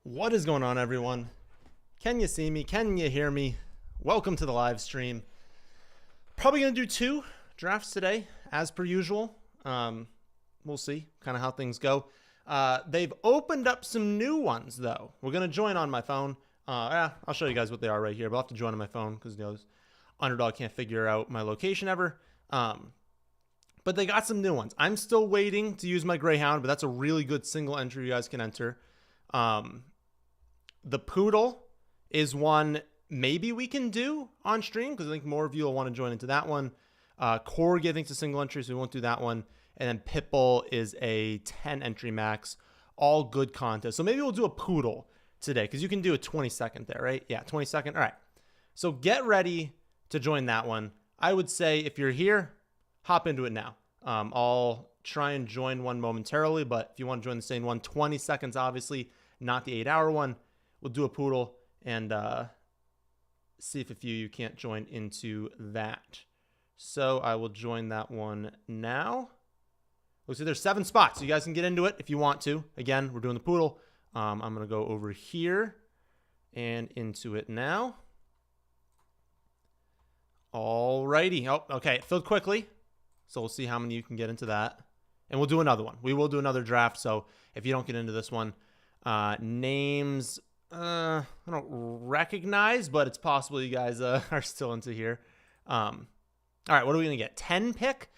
What is going on, everyone? Can you see me? Can you hear me? Welcome to the live stream. Probably going to do 2 drafts today, as per usual. We'll see kind of how things go. They've opened up some new ones, though. We're going to join on my phone. I'll show you guys what they are right here, but I'll have to join on my phone because Underdog can't figure out my location ever. But they got some new ones. I'm still waiting to use my Greyhound, but that's a really good single entry you guys can enter. The Poodle is one maybe we can do on stream because I think more of you will want to join into that one. Corgi, I think, is a single entry, so we won't do that one. And then Pitbull is a 10 entry max. All good contests. So maybe we'll do a Poodle today because you can do a 20-second there, right? Yeah, 20-second. All right. So get ready to join that one. I would say if you're here, hop into it now. I'll try and join one momentarily, but if you want to join the same one, 20 seconds, obviously, not the 8-hour one. We'll do a Poodle and see if a few you can't join into that. So I will join that one now. Looks like there's 7 spots. So you guys can get into it if you want to. Again, we're doing the Poodle. I'm going to go over here and into it now. Alrighty. Oh, okay. It filled quickly. So we'll see how many you can get into that. And we'll do another one. We will do another draft. So if you don't get into this one, names I don't recognize, but it's possible you guys are still into here. All right, what are we going to get? 10 pick?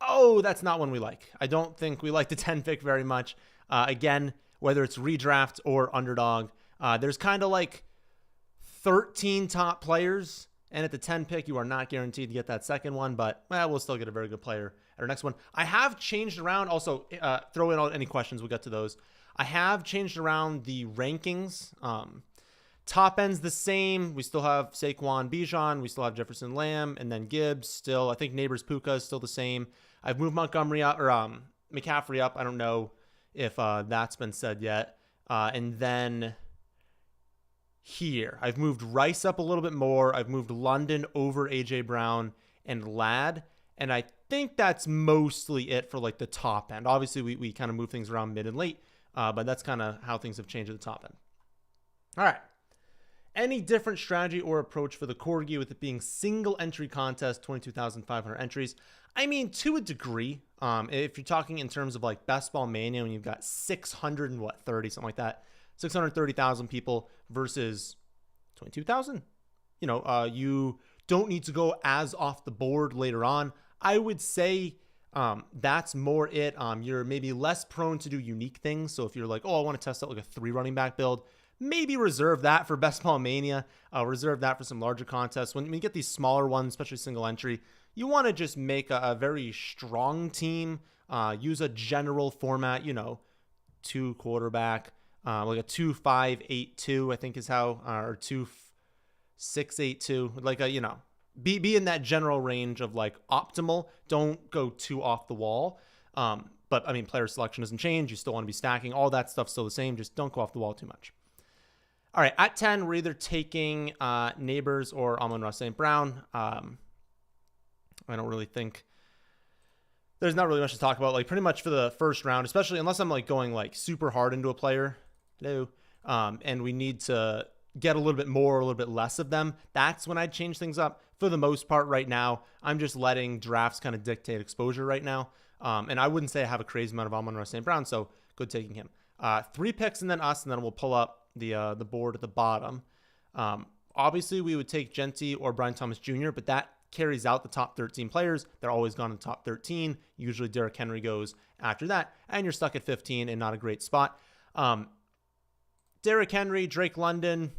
Oh, that's not one we like. I don't think we like the 10 pick very much. Again, whether it's redraft or underdog, there's kind of like 13 top players. And at the 10 pick, you are not guaranteed to get that second one, but we'll still get a very good player at our next one. I have changed around. Also, throw in any questions. We'll get to those. I have changed around the rankings. Top end's the same. We still have Saquon Bijan. We still have Jefferson Lamb, and then Gibbs still. I think Neighbors Puka is still the same. I've moved Montgomery up, or McCaffrey up. I don't know if that's been said yet. And then here, I've moved Rice up a little bit more. I've moved London over A.J. Brown and Ladd. And I think that's mostly it for like the top end. Obviously, we kind of move things around mid and late. But that's kind of how things have changed at the top end. All right. Any different strategy or approach for the Corgi with it being single entry contest, 22,500 entries? I mean, to a degree, if you're talking in terms of like Best Ball Mania, when you've got 630, something like that, 630,000 people versus 22,000, you don't need to go as off the board later on. I would say that's more it. You're maybe less prone to do unique things. So if you're like, I want to test out like a 3 running back build, maybe reserve that for Best Ball Mania. Reserve that for some larger contests. When you get these smaller ones, especially single entry, you want to just make a very strong team. Use a general format, 2 quarterback, like a 2-5-8-2, I think is how, or 2-6-8-2, like be in that general range of like optimal. Don't go too off the wall. But I mean, player selection doesn't change. You still want to be stacking. All that stuff's still the same. Just don't go off the wall too much. All right. At 10, we're either taking Neighbors or Amon-Ra St. Brown. I don't really think there's not really much to talk about. Like pretty much for the first round, especially unless I'm like going like super hard into a player. Hello. And we need to get a little bit more, a little bit less of them. That's when I'd change things up. For the most part right now, I'm just letting drafts kind of dictate exposure right now. And I wouldn't say I have a crazy amount of Amon-Ra St. Brown, so good taking him. 3 picks and then us, and then we'll pull up the board at the bottom. Obviously, we would take Genty or Brian Thomas Jr., but that carries out the top 13 players. They're always gone in the top 13. Usually Derrick Henry goes after that, and you're stuck at 15 and not a great spot. Derrick Henry, Drake London,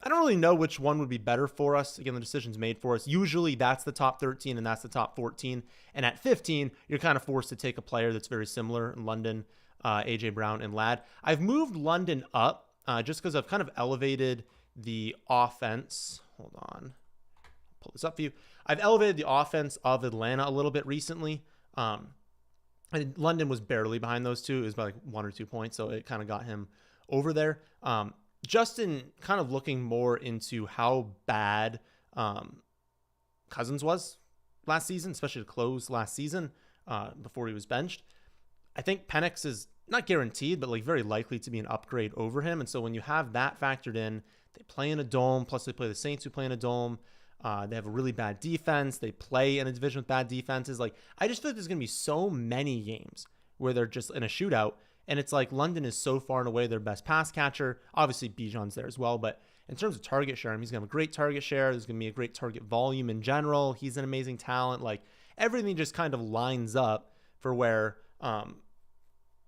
I don't really know which one would be better for us. Again, the decision's made for us. Usually that's the top 13 and that's the top 14. And at 15, you're kind of forced to take a player that's very similar in London, A.J. Brown, and Ladd. I've moved London up just because I've kind of elevated the offense. Hold on. I'll pull this up for you. I've elevated the offense of Atlanta a little bit recently. And London was barely behind those two. It was by like 1 or 2 points, so it kind of got him over there. Justin kind of looking more into how bad Cousins was last season, especially to close last season before he was benched. I think Penix is not guaranteed, but like very likely to be an upgrade over him. And so when you have that factored in, they play in a dome, plus they play the Saints who play in a dome. They have a really bad defense. They play in a division with bad defenses. Like, I just feel like there's going to be so many games where they're just in a shootout. And it's like London is so far and away their best pass catcher. Obviously, Bijan's there as well. But in terms of target share, he's going to have a great target share. There's going to be a great target volume in general. He's an amazing talent. Like, everything just kind of lines up for where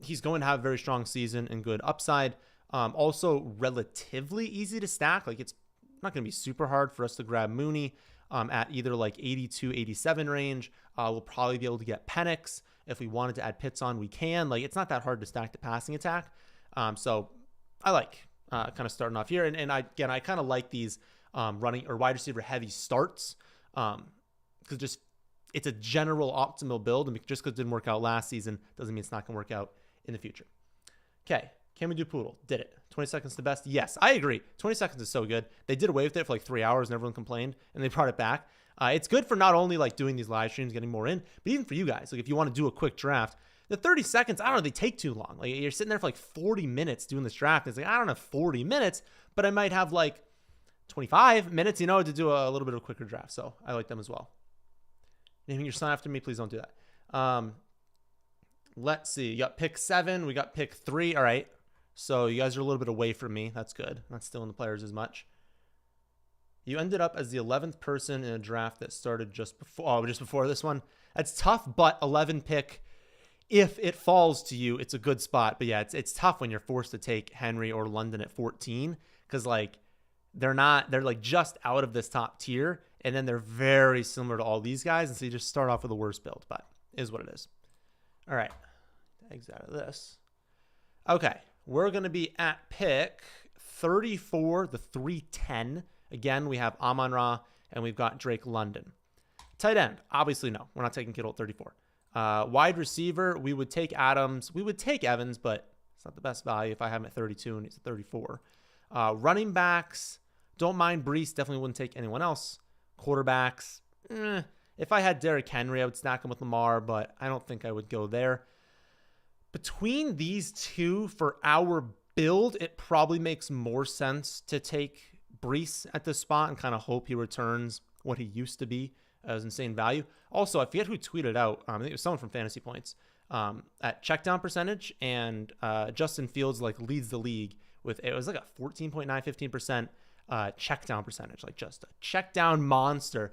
he's going to have a very strong season and good upside. Also, relatively easy to stack. Like, it's not going to be super hard for us to grab Mooney at either like 82, 87 range. We'll probably be able to get Penix. If we wanted to add Pitts on, we can. Like, it's not that hard to stack the passing attack. So I like kind of starting off here. And I kind of like these running or wide receiver heavy starts because just it's a general optimal build. And just because it didn't work out last season doesn't mean it's not going to work out in the future. Okay. Can we do Poodle? Did it. 20 seconds the best? Yes, I agree. 20 seconds is so good. They did away with it for like 3 hours and everyone complained, and they brought it back. It's good for not only like doing these live streams, getting more in, but even for you guys. Like, if you want to do a quick draft, the 30 seconds, I don't know, they take too long. Like, you're sitting there for like 40 minutes doing this draft. It's like, I don't have 40 minutes, but I might have like 25 minutes, to do a little bit of a quicker draft. So I like them as well. Naming your son after me, please don't do that. Let's see. You got pick 7. We got pick 3. All right. So you guys are a little bit away from me. That's good. Not stealing the players as much. You ended up as the 11th person in a draft that started just before this one. That's tough, but 11 pick. If it falls to you, it's a good spot. But yeah, it's tough when you're forced to take Henry or London at 14 because like they're like just out of this top tier, and then they're very similar to all these guys, and so you just start off with the worst build. But it is what it is. All right, exit out of this. Okay. We're going to be at pick 34, the 310. Again, we have Amon-Ra, and we've got Drake London. Tight end, obviously no. We're not taking Kittle at 34. Wide receiver, we would take Adams. We would take Evans, but it's not the best value if I have him at 32 and he's at 34. Running backs, don't mind Breece. Definitely wouldn't take anyone else. Quarterbacks, if I had Derrick Henry, I would stack him with Lamar, but I don't think I would go there. Between these two for our build, it probably makes more sense to take Breece at this spot and kind of hope he returns what he used to be as insane value. Also, I forget who tweeted out. I think it was someone from Fantasy Points at checkdown percentage, and Justin Fields like leads the league with it was like a 14.9, 15% checkdown percentage, like just a checkdown monster.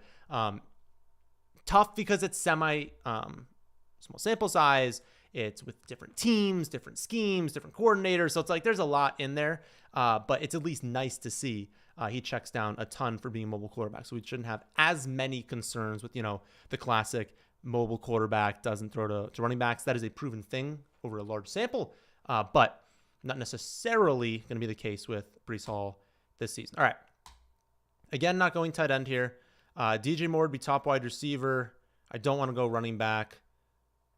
Tough because it's semi small sample size. It's with different teams, different schemes, different coordinators. So it's like there's a lot in there, but it's at least nice to see he checks down a ton for being a mobile quarterback. So we shouldn't have as many concerns with, the classic mobile quarterback doesn't throw to running backs. That is a proven thing over a large sample, but not necessarily going to be the case with Breece Hall this season. All right. Again, not going tight end here. DJ Moore would be top wide receiver. I don't want to go running back.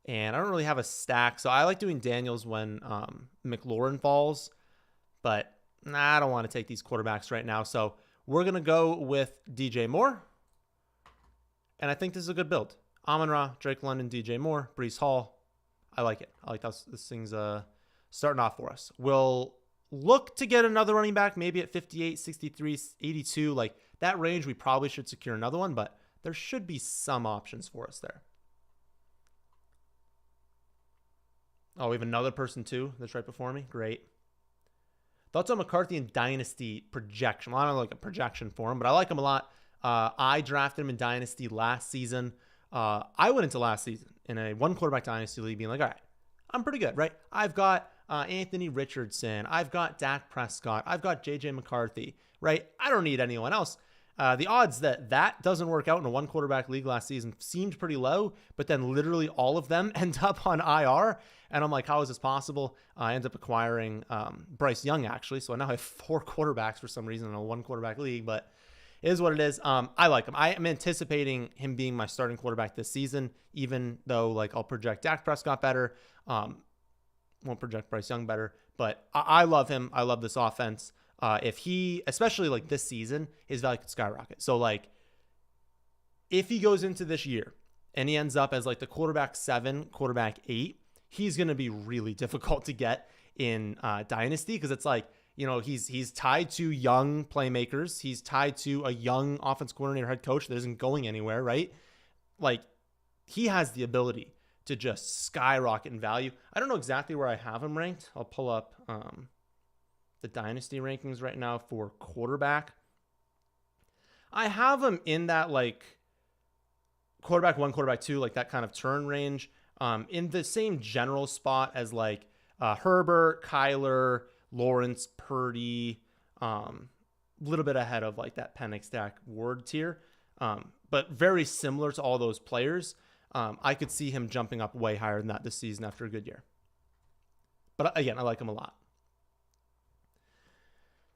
And I don't really have a stack, so I like doing Daniels when McLaurin falls. But I don't want to take these quarterbacks right now. So we're going to go with DJ Moore. And I think this is a good build. Amon-Ra, Drake London, DJ Moore, Breece Hall. I like it. I like this thing's starting off for us. We'll look to get another running back, maybe at 58, 63, 82. Like that range, we probably should secure another one, but there should be some options for us there. Oh, we have another person too that's right before me. Great. Thoughts on McCarthy and Dynasty projection? Well, I don't know, like a projection for him, but I like him a lot. I drafted him in Dynasty last season. I went into last season in a one quarterback Dynasty league being like, all right, I'm pretty good, right? I've got Anthony Richardson. I've got Dak Prescott. I've got JJ McCarthy, right? I don't need anyone else. The odds that doesn't work out in a one quarterback league last season seemed pretty low, but then literally all of them end up on IR. And I'm like, how is this possible? I end up acquiring Bryce Young, actually. So I now have 4 quarterbacks for some reason in a one quarterback league, but it is what it is. I like him. I am anticipating him being my starting quarterback this season, even though like I'll project Dak Prescott better. Won't project Bryce Young better, but I love him. I love this offense. If he, especially like this season, his value could skyrocket. So like if he goes into this year and he ends up as like the quarterback 7, quarterback 8, he's going to be really difficult to get in Dynasty, because it's like, he's tied to young playmakers. He's tied to a young offense coordinator, head coach that isn't going anywhere, right? Like, he has the ability to just skyrocket in value. I don't know exactly where I have him ranked. I'll pull up the Dynasty rankings right now for quarterback. I have him in that, like, quarterback 1, quarterback 2, like that kind of turn range, in the same general spot as like Herbert, Kyler, Lawrence, Purdy, little bit ahead of like that Penix, Dak, Ward tier, but very similar to all those players. I could see him jumping up way higher than that this season after a good year. But again, I like him a lot.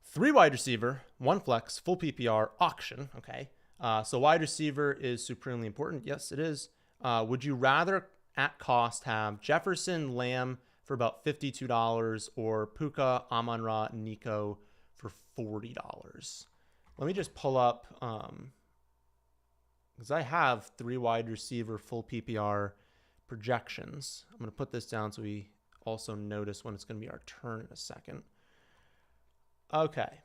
3 wide receiver, 1 flex, full PPR auction. Okay. So wide receiver is supremely important. Yes, it is. Would you rather at cost have Jefferson, Lamb for about $52 or Puka, Amon-Ra, Nico for $40? Let me just pull up, because I have 3 wide receiver full PPR projections. I'm going to put this down so we also notice when it's going to be our turn in a second. Okay.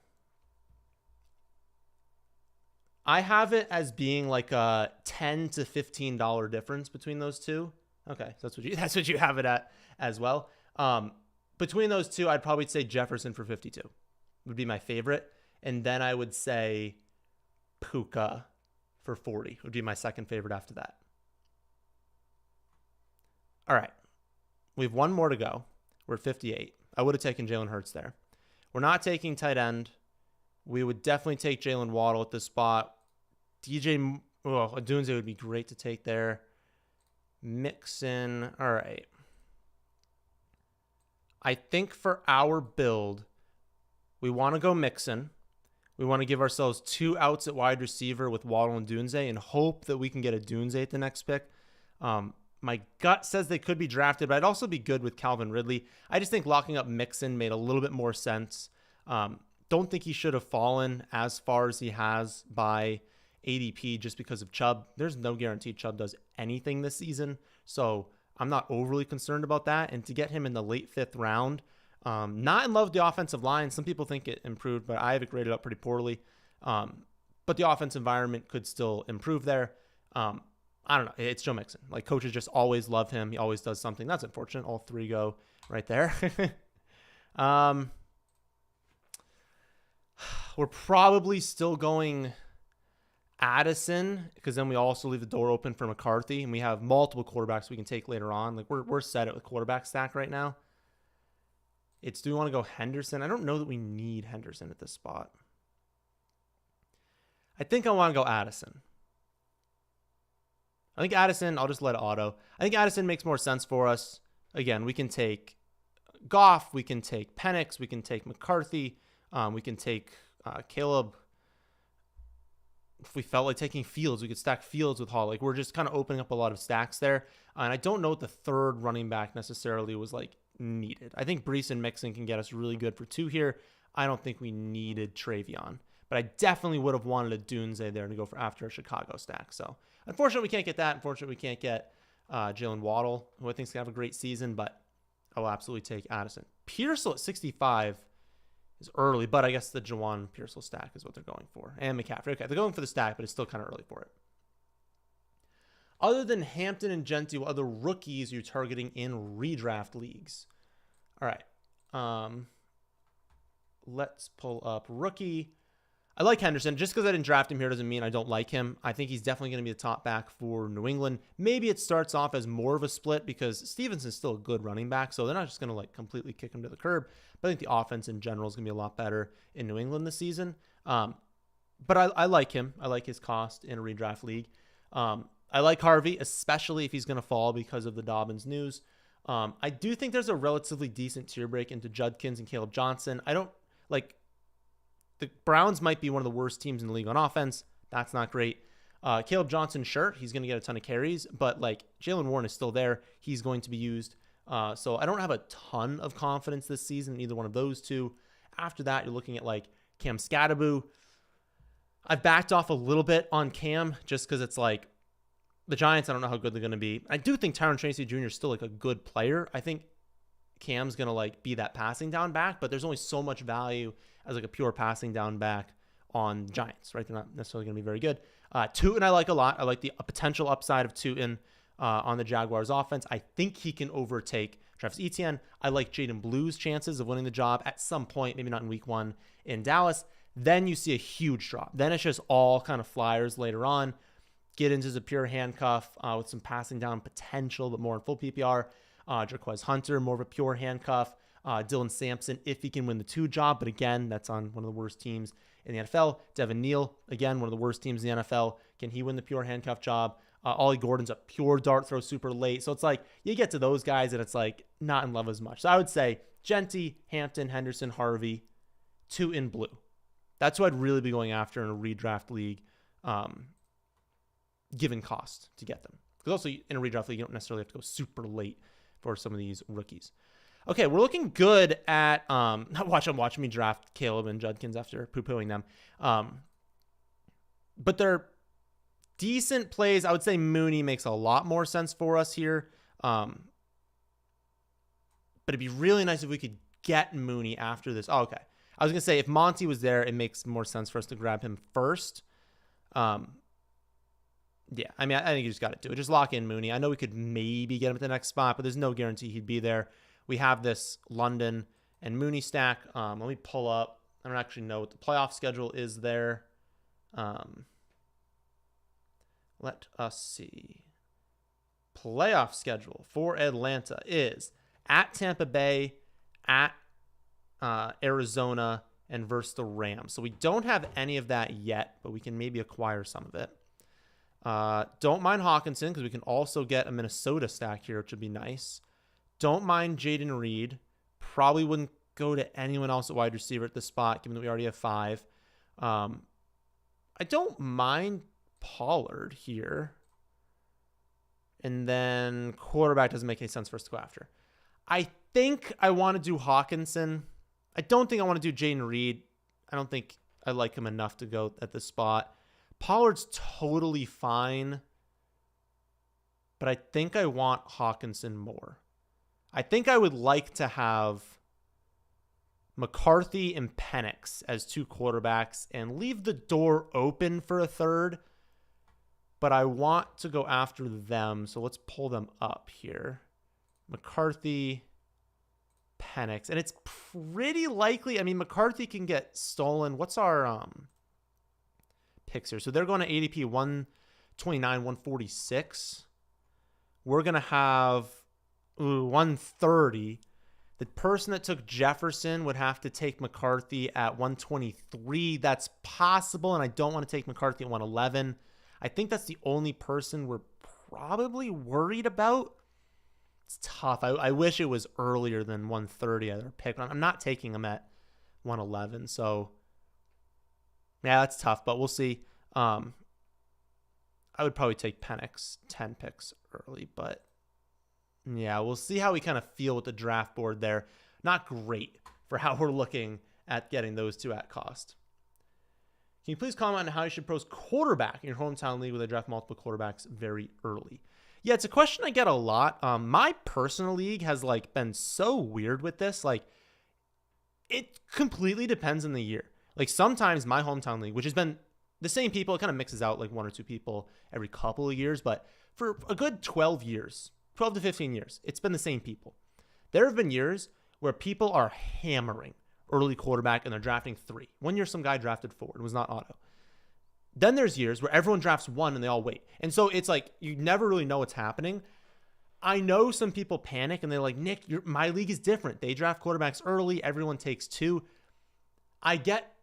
I have it as being like a $10 to $15 difference between those two. Okay, so that's what you have it at as well. Between those two, I'd probably say Jefferson for 52 would be my favorite, and then I would say Puka for 40 would be my second favorite after that. All right, we have one more to go. We're at 58. I would have taken Jalen Hurts there. We're not taking tight end. We would definitely take Jalen Waddle at this spot. Odunze would be great to take there. Mixon. All right. I think for our build, we want to go Mixon. We want to give ourselves 2 outs at wide receiver with Waddle and Odunze and hope that we can get Odunze at the next pick. My gut says they could be drafted, but I'd also be good with Calvin Ridley. I just think locking up Mixon made a little bit more sense. Don't think he should have fallen as far as he has by ADP just because of Chubb. There's no guarantee Chubb does anything this season, so I'm not overly concerned about that. And to get him in the late 5th round, not in love with the offensive line. Some people think it improved, but I have it graded up pretty poorly. But the offense environment could still improve there. I don't know. It's Joe Mixon. Like, coaches just always love him. He always does something. That's unfortunate. All 3 go right there. We're probably still going Addison, because then we also leave the door open for McCarthy, and we have multiple quarterbacks we can take later on. Like, we're set at the quarterback stack right now. Do we want to go Henderson? I don't know that we need Henderson at this spot. I think I want to go Addison. I think Addison, I'll just let it auto. I think Addison makes more sense for us. Again, we can take Goff, we can take Penix, we can take McCarthy, we can take Caleb. If we felt like taking Fields, we could stack Fields with Hall. Like, we're just kind of opening up a lot of stacks there. And I don't know what the 3rd running back necessarily was like needed. I think Brees and Mixon can get us really good for 2 here. I don't think we needed Travion, but I definitely would have wanted a Dunze there to go for after a Chicago stack. So unfortunately, we can't get that. Unfortunately, we can't get Jalen Waddle, who I think is going to have a great season, but I will absolutely take Addison. Pearsall at 65 is early, but I guess the Jawan Pearsall stack is what they're going for. And McCaffrey. Okay, they're going for the stack, but it's still kind of early for it. Other than Hampton and Gentry, what other rookies you're targeting in redraft leagues? All right. Let's pull up rookie. I like Henderson. Just because I didn't draft him here doesn't mean I don't like him. I think he's definitely going to be the top back for New England. Maybe it starts off as more of a split because Stevenson's still a good running back, so they're not just going to like completely kick him to the curb. But I think the offense in general is going to be a lot better in New England this season. But I like him. I like his cost in a redraft league. I like Harvey, especially if he's going to fall because of the Dobbins news. I do think there's a relatively decent tier break into Judkins and Caleb Johnson. I don't like... The Browns might be one of the worst teams in the league on offense. That's not great. Caleb Johnson, sure, he's going to get a ton of carries, but like Jalen Warren is still there. He's going to be used. So I don't have a ton of confidence this season in either one of those two. After that, you're looking at like Cam Scatteraboo. I've backed off a little bit on Cam just because it's like The Giants, I don't know how good they're going to be. I do think Tyron Tracy Jr. is still like a good player. I think Cam's going to like be that passing down back, but there's only so much value as like a pure passing down back on Giants, right? They're not necessarily going to be very good. Tootin I like a lot. I like the potential upside of Tootin on the Jaguars offense. I think he can overtake Travis Etienne. I like Jaden Blue's chances of winning the job at some point, maybe not in week 1 in Dallas. Then you see a huge drop. Then it's just all kind of flyers later on. Giddens is a pure handcuff with some passing down potential, but more in full PPR. Jaquez Hunter, more of a pure handcuff. Dylan Sampson, if he can win the 2 job, but again, that's on one of the worst teams in the NFL. Devin Neal, again, one of the worst teams in the NFL. Can he win the pure handcuff job? Ollie Gordon's a pure dart throw super late. So it's like you get to those guys and it's like not in love as much. So I would say Genty, Hampton, Henderson, Harvey, Tootin, Blue. That's what I'd really be going after in a redraft league, given cost to get them. Because also in a redraft league, you don't necessarily have to go super late for some of these rookies. Okay, we're looking good at watch me draft Caleb and Judkins after poo-pooing them. But they're decent plays. I would say Mooney makes a lot more sense for us here. But it'd be really nice if we could get Mooney after this. Oh, okay. I was going to say if Monty was there, it makes more sense for us to grab him first. Yeah, I mean, I think you just got to do it. Just lock in Mooney. I know we could maybe get him at the next spot, but there's no guarantee he'd be there. We have this London and Mooney stack. Let me pull up. I don't actually know what the playoff schedule is there. Let us see. Playoff schedule for Atlanta is at Tampa Bay, at Arizona, and versus the Rams. So we don't have any of that yet, but we can maybe acquire some of it. Don't mind Hawkinson because we can also get a Minnesota stack here, which would be nice. Don't mind Jaden Reed. Probably wouldn't go to anyone else at wide receiver at this spot, given that we already have 5. I don't mind Pollard here. And then quarterback doesn't make any sense for us to go after. I think I want to do Hawkinson. I don't think I want to do Jaden Reed. I don't think I like him enough to go at this spot. Pollard's totally fine, but I think I want Hawkinson more. I think I would like to have McCarthy and Penix as 2 quarterbacks and leave the door open for a third, but I want to go after them, so let's pull them up here. McCarthy, Penix, and it's pretty likely, I mean, McCarthy can get stolen. What's our picks here? So they're going to ADP 129, 146. We're going to have 130. The person that took Jefferson would have to take McCarthy at 123. That's possible, and I don't want to take McCarthy at 111. I think that's the only person we're probably worried about. It's tough. I wish it was earlier than 130 either pick. I'm not taking him at 111, so yeah, that's tough, but we'll see. I would probably take Penix 10 picks early, but yeah, we'll see how we kind of feel with the draft board there. Not great for how we're looking at getting those 2 at cost. Can you please comment on how you should approach quarterback in your hometown league where they draft multiple quarterbacks very early? Yeah, it's a question I get a lot. My personal league has like been so weird with this. Like, it completely depends on the year. Like sometimes my hometown league, which has been the same people, it kind of mixes out like 1 or 2 people every couple of years, but for a good 12 to 15 years, it's been the same people. There have been years where people are hammering early quarterback and they're drafting 3. 1 year, some guy drafted 4. It was not auto. Then there's years where everyone drafts 1 and they all wait. And so it's like, you never really know what's happening. I know some people panic and they're like, Nick, my league is different. They draft quarterbacks early. Everyone takes 2. I get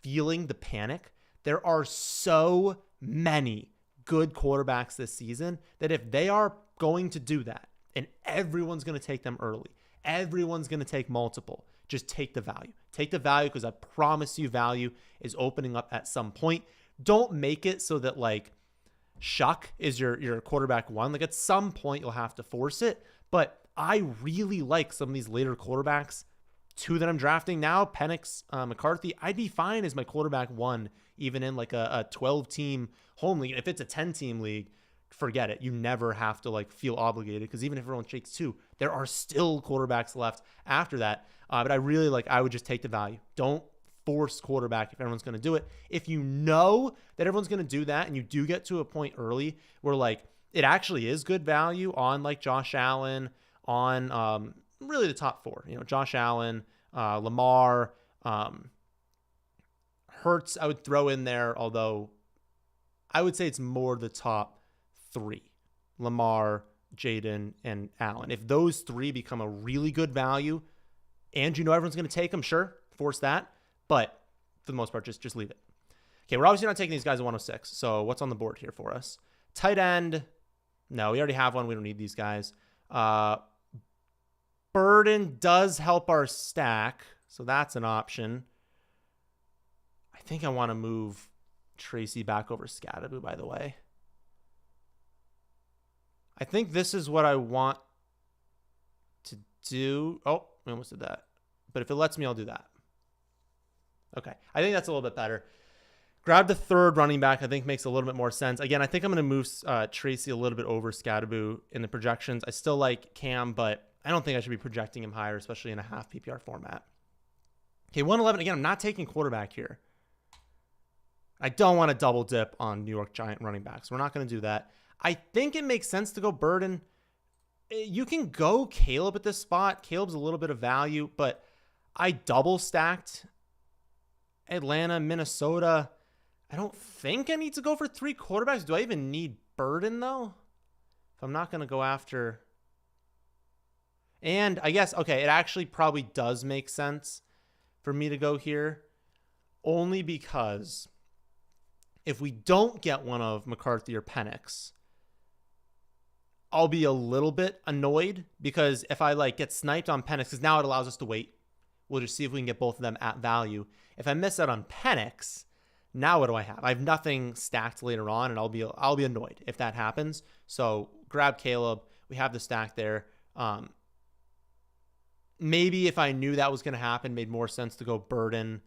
feeling the panic. There are so many good quarterbacks this season that if they are going to do that and everyone's going to take them early, everyone's going to take multiple, just take the value. Take the value because I promise you value is opening up at some point. Don't make it so that like Shuck is your quarterback 1. Like at some point you'll have to force it. But I really like some of these later quarterbacks. 2 that I'm drafting now, Penix, McCarthy. I'd be fine as my quarterback 1, even in like a 12-team home league. If it's a 10-team league, forget it. You never have to like feel obligated, because even if everyone shakes 2, there are still quarterbacks left after that. But I really I would just take the value. Don't force quarterback if everyone's going to do it. If you know that everyone's going to do that and you do get to a point early where like it actually is good value on like Josh Allen, on really the top 4, Josh Allen, Lamar, Hurts, I would throw in there, although I would say it's more the top 3, Lamar, Jaden, and Allen. If those 3 become a really good value and everyone's going to take them, sure, force that. But for the most part, just leave it. Okay, we're obviously not taking these guys at 106. So what's on the board here for us? Tight end. No, we already have one. We don't need these guys. Burden does help our stack, so that's an option. I think I want to move Tracy back over Scadaboo, by the way. I think this is what I want to do. Oh, we almost did that. But if it lets me, I'll do that. Okay, I think that's a little bit better. Grab the 3rd running back, I think makes a little bit more sense. Again, I think I'm going to move Tracy a little bit over Scadaboo in the projections. I still like Cam, but I don't think I should be projecting him higher, especially in a half PPR format. Okay, 111. Again, I'm not taking quarterback here. I don't want to double dip on New York Giant running backs. We're not going to do that. I think it makes sense to go Burden. You can go Caleb at this spot. Caleb's a little bit of value, but I double stacked Atlanta, Minnesota. I don't think I need to go for 3 quarterbacks. Do I even need Burden, though? If I'm not going to go after... And I guess, okay, it actually probably does make sense for me to go here, only because if we don't get one of McCarthy or Penix, I'll be a little bit annoyed, because if I like get sniped on Penix, because now it allows us to wait. We'll just see if we can get both of them at value. If I miss out on Penix, now what do I have? I have nothing stacked later on, and I'll be annoyed if that happens. So grab Caleb. We have the stack there. Maybe if I knew that was going to happen, made more sense to go Burden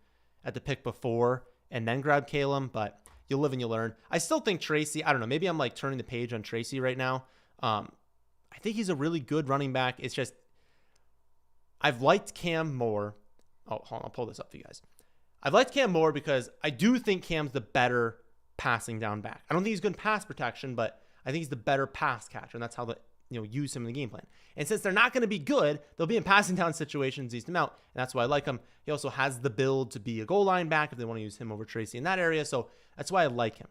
at the pick before and then grab Caleb, but you live and you learn. I still think Tracy, I don't know, maybe I'm like turning the page on Tracy right now. I think he's a really good running back. It's just, I've liked Cam more. Oh, hold on, I'll pull this up for you guys. I've liked Cam more because I do think Cam's the better passing down back. I don't think he's good in pass protection, but I think he's the better pass catcher, and that's how use him in the game plan. And since they're not going to be good, they'll be in passing down situations, ease them out, and that's why I like him. He also has the build to be a goal line back if they want to use him over Tracy in that area, so that's why I like him.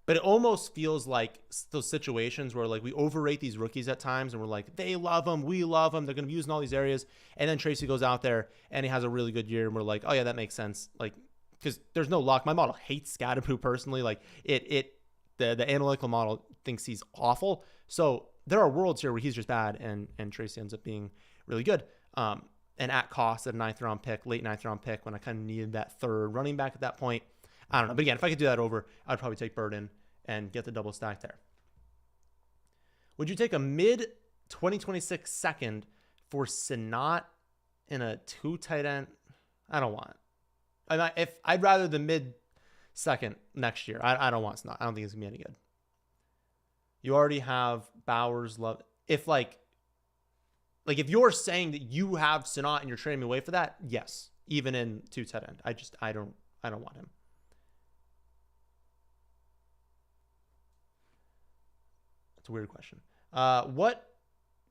But it almost feels like those situations where like we overrate these rookies at times, and we're like, they love him, we love him, they're going to be using all these areas, and then Tracy goes out there and he has a really good year, and we're like, oh yeah, that makes sense, like, because there's no luck. My model hates Scadaboo personally. Like the analytical model thinks he's awful. So there are worlds here where he's just bad, and Tracy ends up being really good. And at cost, at a late 9th round pick, when I kind of needed that 3rd running back at that point. I don't know. But again, if I could do that over, I'd probably take Burden and get the double stack there. Would you take a mid-2026 second for Sinat in a 2 tight end? I don't want it. I'd rather the mid-second next year. I don't want Sinat. I don't think it's going to be any good. You already have Bowers, Love. If if you're saying that you have Sinat and you're trading me away for that, yes, even in 2 tight end. I don't want him. It's a weird question. What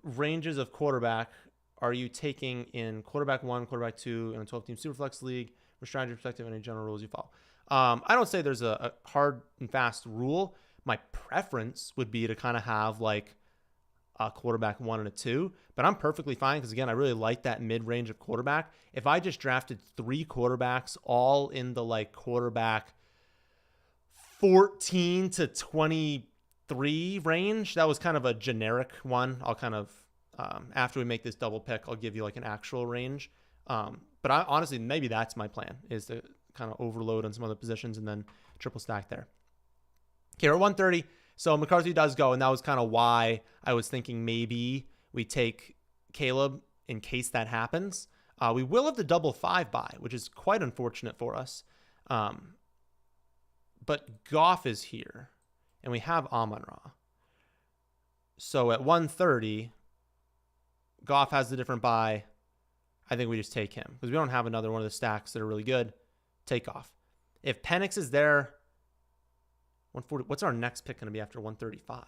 ranges of quarterback are you taking in quarterback 1, quarterback 2, in a 12-team Superflex league? From a strategy perspective, any general rules you follow? I don't say there's a hard and fast rule. My preference would be to kind of have like a quarterback 1 and a 2, but I'm perfectly fine because, again, I really like that mid-range of quarterback. If I just drafted 3 quarterbacks all in the like quarterback 14 to 23 range, that was kind of a generic one. I'll kind of, after we make this double pick, I'll give you like an actual range. But honestly, maybe that's my plan, is to kind of overload on some other positions and then triple stack there. Okay, we're at 130. So McCarthy does go, and that was kind of why I was thinking maybe we take Caleb in case that happens. We will have the double 5 bye, which is quite unfortunate for us. But Goff is here, and we have Amon-Ra. So at 130, Goff has the different buy. I think we just take him because we don't have another one of the stacks that are really good. Take Goff. If Penix is there, 140. What's our next pick going to be after 135?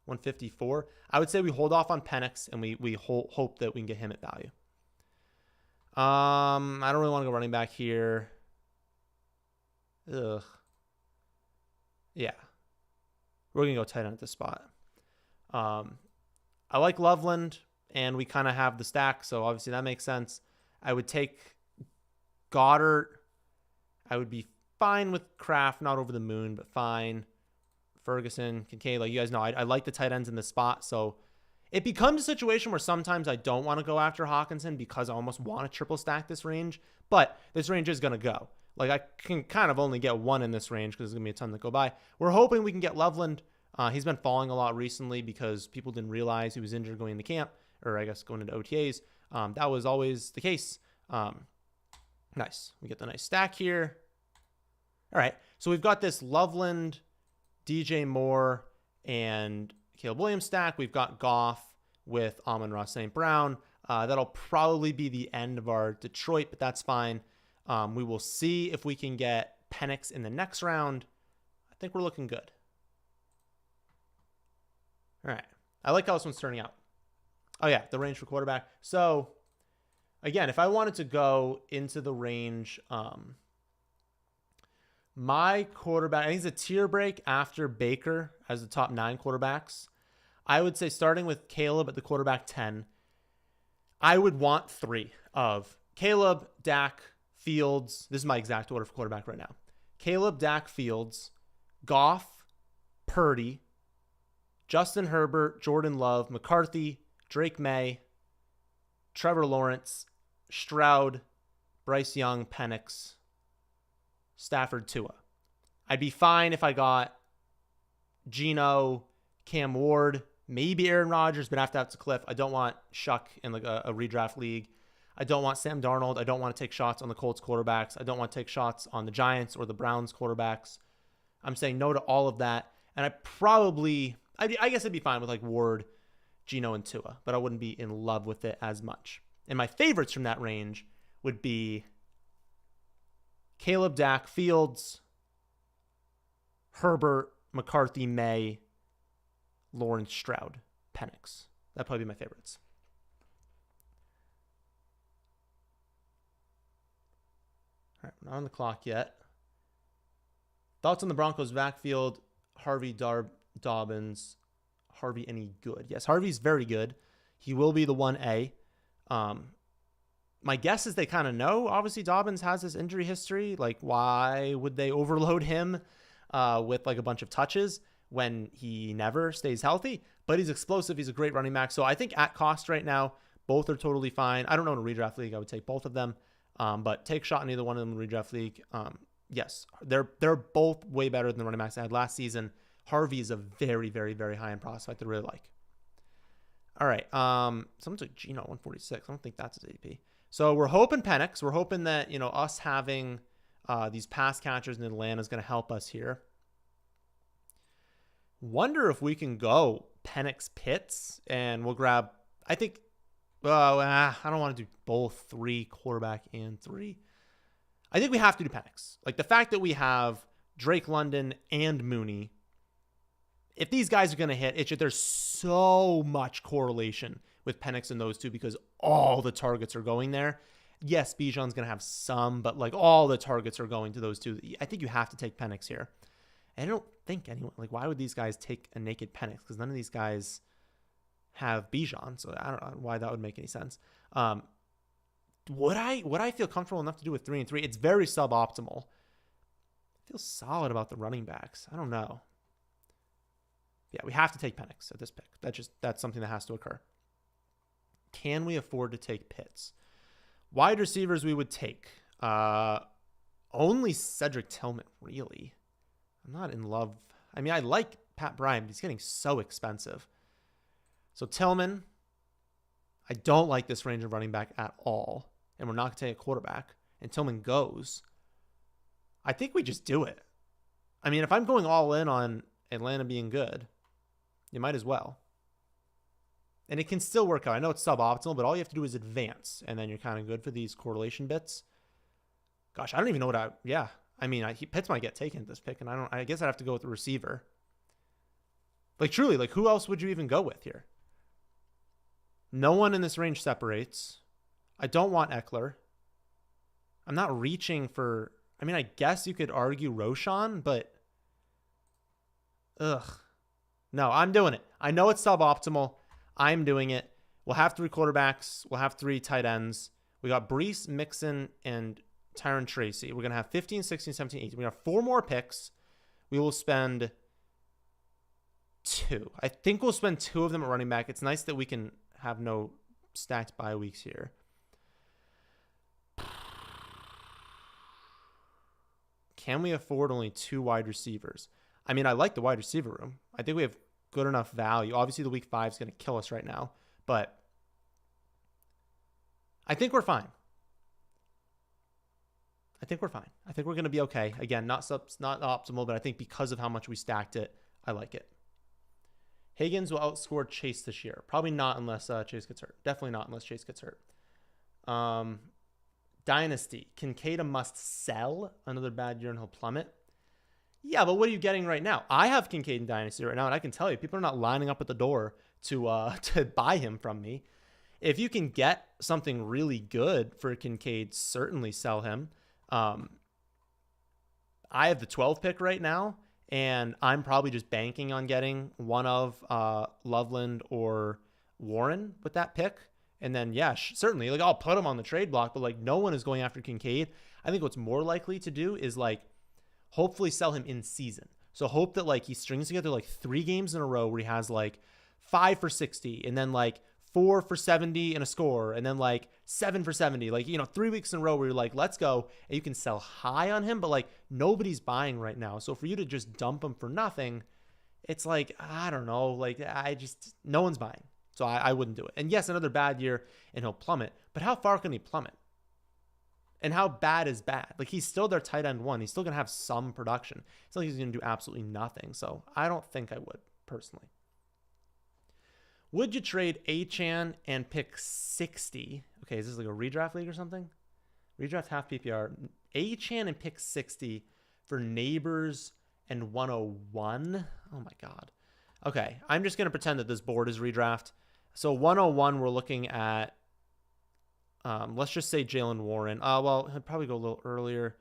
154. I would say we hold off on Penix and we hope that we can get him at value. I don't really want to go running back here. Ugh. Yeah. We're going to go tight end at this spot. I like Loveland, and we kind of have the stack, so obviously that makes sense. I would take Goddard. I would be fine with Kraft, not over the moon, but fine. Ferguson, Kincaid, like you guys know, I like the tight ends in this spot, so it becomes a situation where sometimes I don't want to go after Hawkinson because I almost want to triple stack this range, but this range is going to go. Like, I can kind of only get one in this range because there's going to be a ton that go by. We're hoping we can get Loveland. He's been falling a lot recently because people didn't realize he was injured going into camp, or I guess going into OTAs. That was always the case. Nice. We get the nice stack here. All right. So we've got this Loveland, DJ Moore, and Caleb Williams stack. We've got Goff with Amon-Ra St. Brown. That'll probably be the end of our Detroit, but that's fine. We will see if we can get Penix in the next round. I think we're looking good. All right. I like how this one's turning out. Oh, yeah, the range for quarterback. So, again, if I wanted to go into the range, my quarterback, I think it's a tier break after Baker as the top 9 quarterbacks. I would say starting with Caleb at the quarterback 10, I would want 3 of Caleb, Dak, Fields. This is my exact order for quarterback right now. Caleb, Dak, Fields, Goff, Purdy, Justin Herbert, Jordan Love, McCarthy, Drake May, Trevor Lawrence, Stroud, Bryce Young, Penix, Stafford, Tua. I'd be fine if I got Geno, Cam Ward, maybe Aaron Rodgers, but after that's a cliff. I don't want Shuck in like a redraft league. I don't want Sam Darnold. I don't want to take shots on the Colts quarterbacks. I don't want to take shots on the Giants or the Browns quarterbacks. I'm saying no to all of that. And I guess I'd be fine with like Ward, Geno, and Tua, but I wouldn't be in love with it as much. And my favorites from that range would be Caleb, Dak, Fields, Herbert, McCarthy, May, Lawrence, Stroud, Penix. That'd probably be my favorites. All right, we're not on the clock yet. Thoughts on the Broncos backfield? Harvey, Dobbins. Harvey any good? Yes, Harvey's very good. He will be the 1A. My guess is they kind of know. Obviously, Dobbins has this injury history. Like, why would they overload him with like a bunch of touches when he never stays healthy? But he's explosive. He's a great running back. So I think at cost right now, both are totally fine. I don't know in a redraft league. I would take both of them. But take shot in either one of them in the redraft league. Yes, they're both way better than the running backs I had last season. Harvey is a very, very, very high-end prospect I really like. All right. Someone took Geno 146. I don't think that's his AP. So we're hoping Penix. We're hoping that, us having these pass catchers in Atlanta is going to help us here. Wonder if we can go Penix Pitts and we'll grab, I think, I don't want to do both 3 quarterback and 3. I think we have to do Penix. Like the fact that we have Drake London and Mooney, if these guys are going to hit, there's so much correlation with Penix and those two because all the targets are going there. Yes, Bijan's going to have some, but like all the targets are going to those two. I think you have to take Penix here. And I don't think anyone, like why would these guys take a naked Penix? Because none of these guys have Bijan, so I don't know why that would make any sense. Would I feel comfortable enough to do with 3 and 3? It's very suboptimal. I feel solid about the running backs. I don't know. Yeah, we have to take Penix at this pick. That's something that has to occur. Can we afford to take Pitts? Wide receivers we would take. Only Cedric Tillman, really. I'm not in love. I mean, I like Pat Bryant, but he's getting so expensive. So Tillman, I don't like this range of running back at all. And we're not going to take a quarterback. And Tillman goes. I think we just do it. I mean, if I'm going all in on Atlanta being good, you might as well. And it can still work out. I know it's suboptimal, but all you have to do is advance, and then you're kind of good for these correlation bits. Gosh, I don't even know what yeah. I mean, Pitts might get taken at this pick, and I guess I'd have to go with the receiver. Like, truly, like, who else would you even go with here? No one in this range separates. I don't want Eckler. I'm not reaching for... I mean, I guess you could argue Roshan, but... Ugh. No, I'm doing it. I know it's suboptimal. I'm doing it. We'll have 3 quarterbacks. We'll have 3 tight ends. We got Brees, Mixon, and Tyron Tracy. We're going to have 15, 16, 17, 18. We have 4 more picks. We will spend 2. I think we'll spend 2 of them at running back. It's nice that we can have no stacked bye weeks here. Can we afford only 2 wide receivers? I mean, I like the wide receiver room. I think we have good enough value. Obviously, the week 5 is going to kill us right now, but I think we're fine. I think we're fine. I think we're going to be okay. Again, not optimal, but I think because of how much we stacked it, I like it. Higgins will outscore Chase this year. Probably not unless Chase gets hurt. Definitely not unless Chase gets hurt. Dynasty. Kincaid a must sell. Another bad year and he'll plummet. Yeah, but what are you getting right now? I have Kincaid in Dynasty right now, and I can tell you, people are not lining up at the door to buy him from me. If you can get something really good for Kincaid, certainly sell him. I have the 12 pick right now, and I'm probably just banking on getting one of Loveland or Warren with that pick. And then, yeah, certainly, like, I'll put him on the trade block, but, like, no one is going after Kincaid. I think what's more likely to do is, like, hopefully sell him in season. So hope that, like, he strings together, like, 3 games in a row where he has, like, 5 for 60 and then, like, 4 for 70 and a score and then, like, 7 for 70. Like, 3 weeks in a row where you're like, let's go. And you can sell high on him, but, like, nobody's buying right now. So for you to just dump him for nothing, it's like, I don't know. Like, no one's buying. So I wouldn't do it. And yes, another bad year and he'll plummet. But how far can he plummet? And how bad is bad? Like, he's still their tight end 1. He's still going to have some production. It's not like he's going to do absolutely nothing. So I don't think I would, personally. Would you trade Achane and pick 60? Okay, is this like a redraft league or something? Redraft half PPR. Achane and pick 60 for Neighbors and 101? Oh, my God. Okay, I'm just going to pretend that this board is redraft. So 101, we're looking at, let's just say Jalen Warren. Well, he'd probably go a little earlier.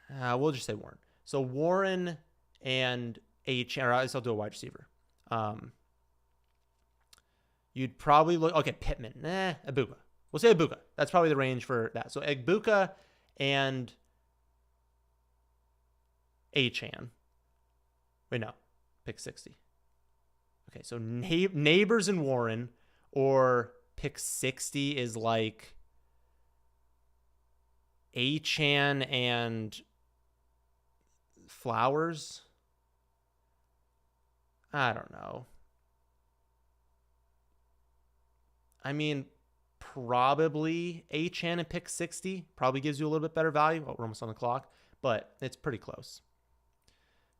We'll just say Warren. So Warren and H, or at least I'll do a wide receiver. You'd probably look, okay, Pittman. Ibuka. We'll say Ibuka. That's probably the range for that. So Ibuka and Achane. Wait, no. Pick 60. Okay, so Neighbors and Warren, or pick 60 is like Achane and Flowers. I don't know. I mean, probably Achane and pick 60 probably gives you a little bit better value. Oh, we're almost on the clock, but it's pretty close.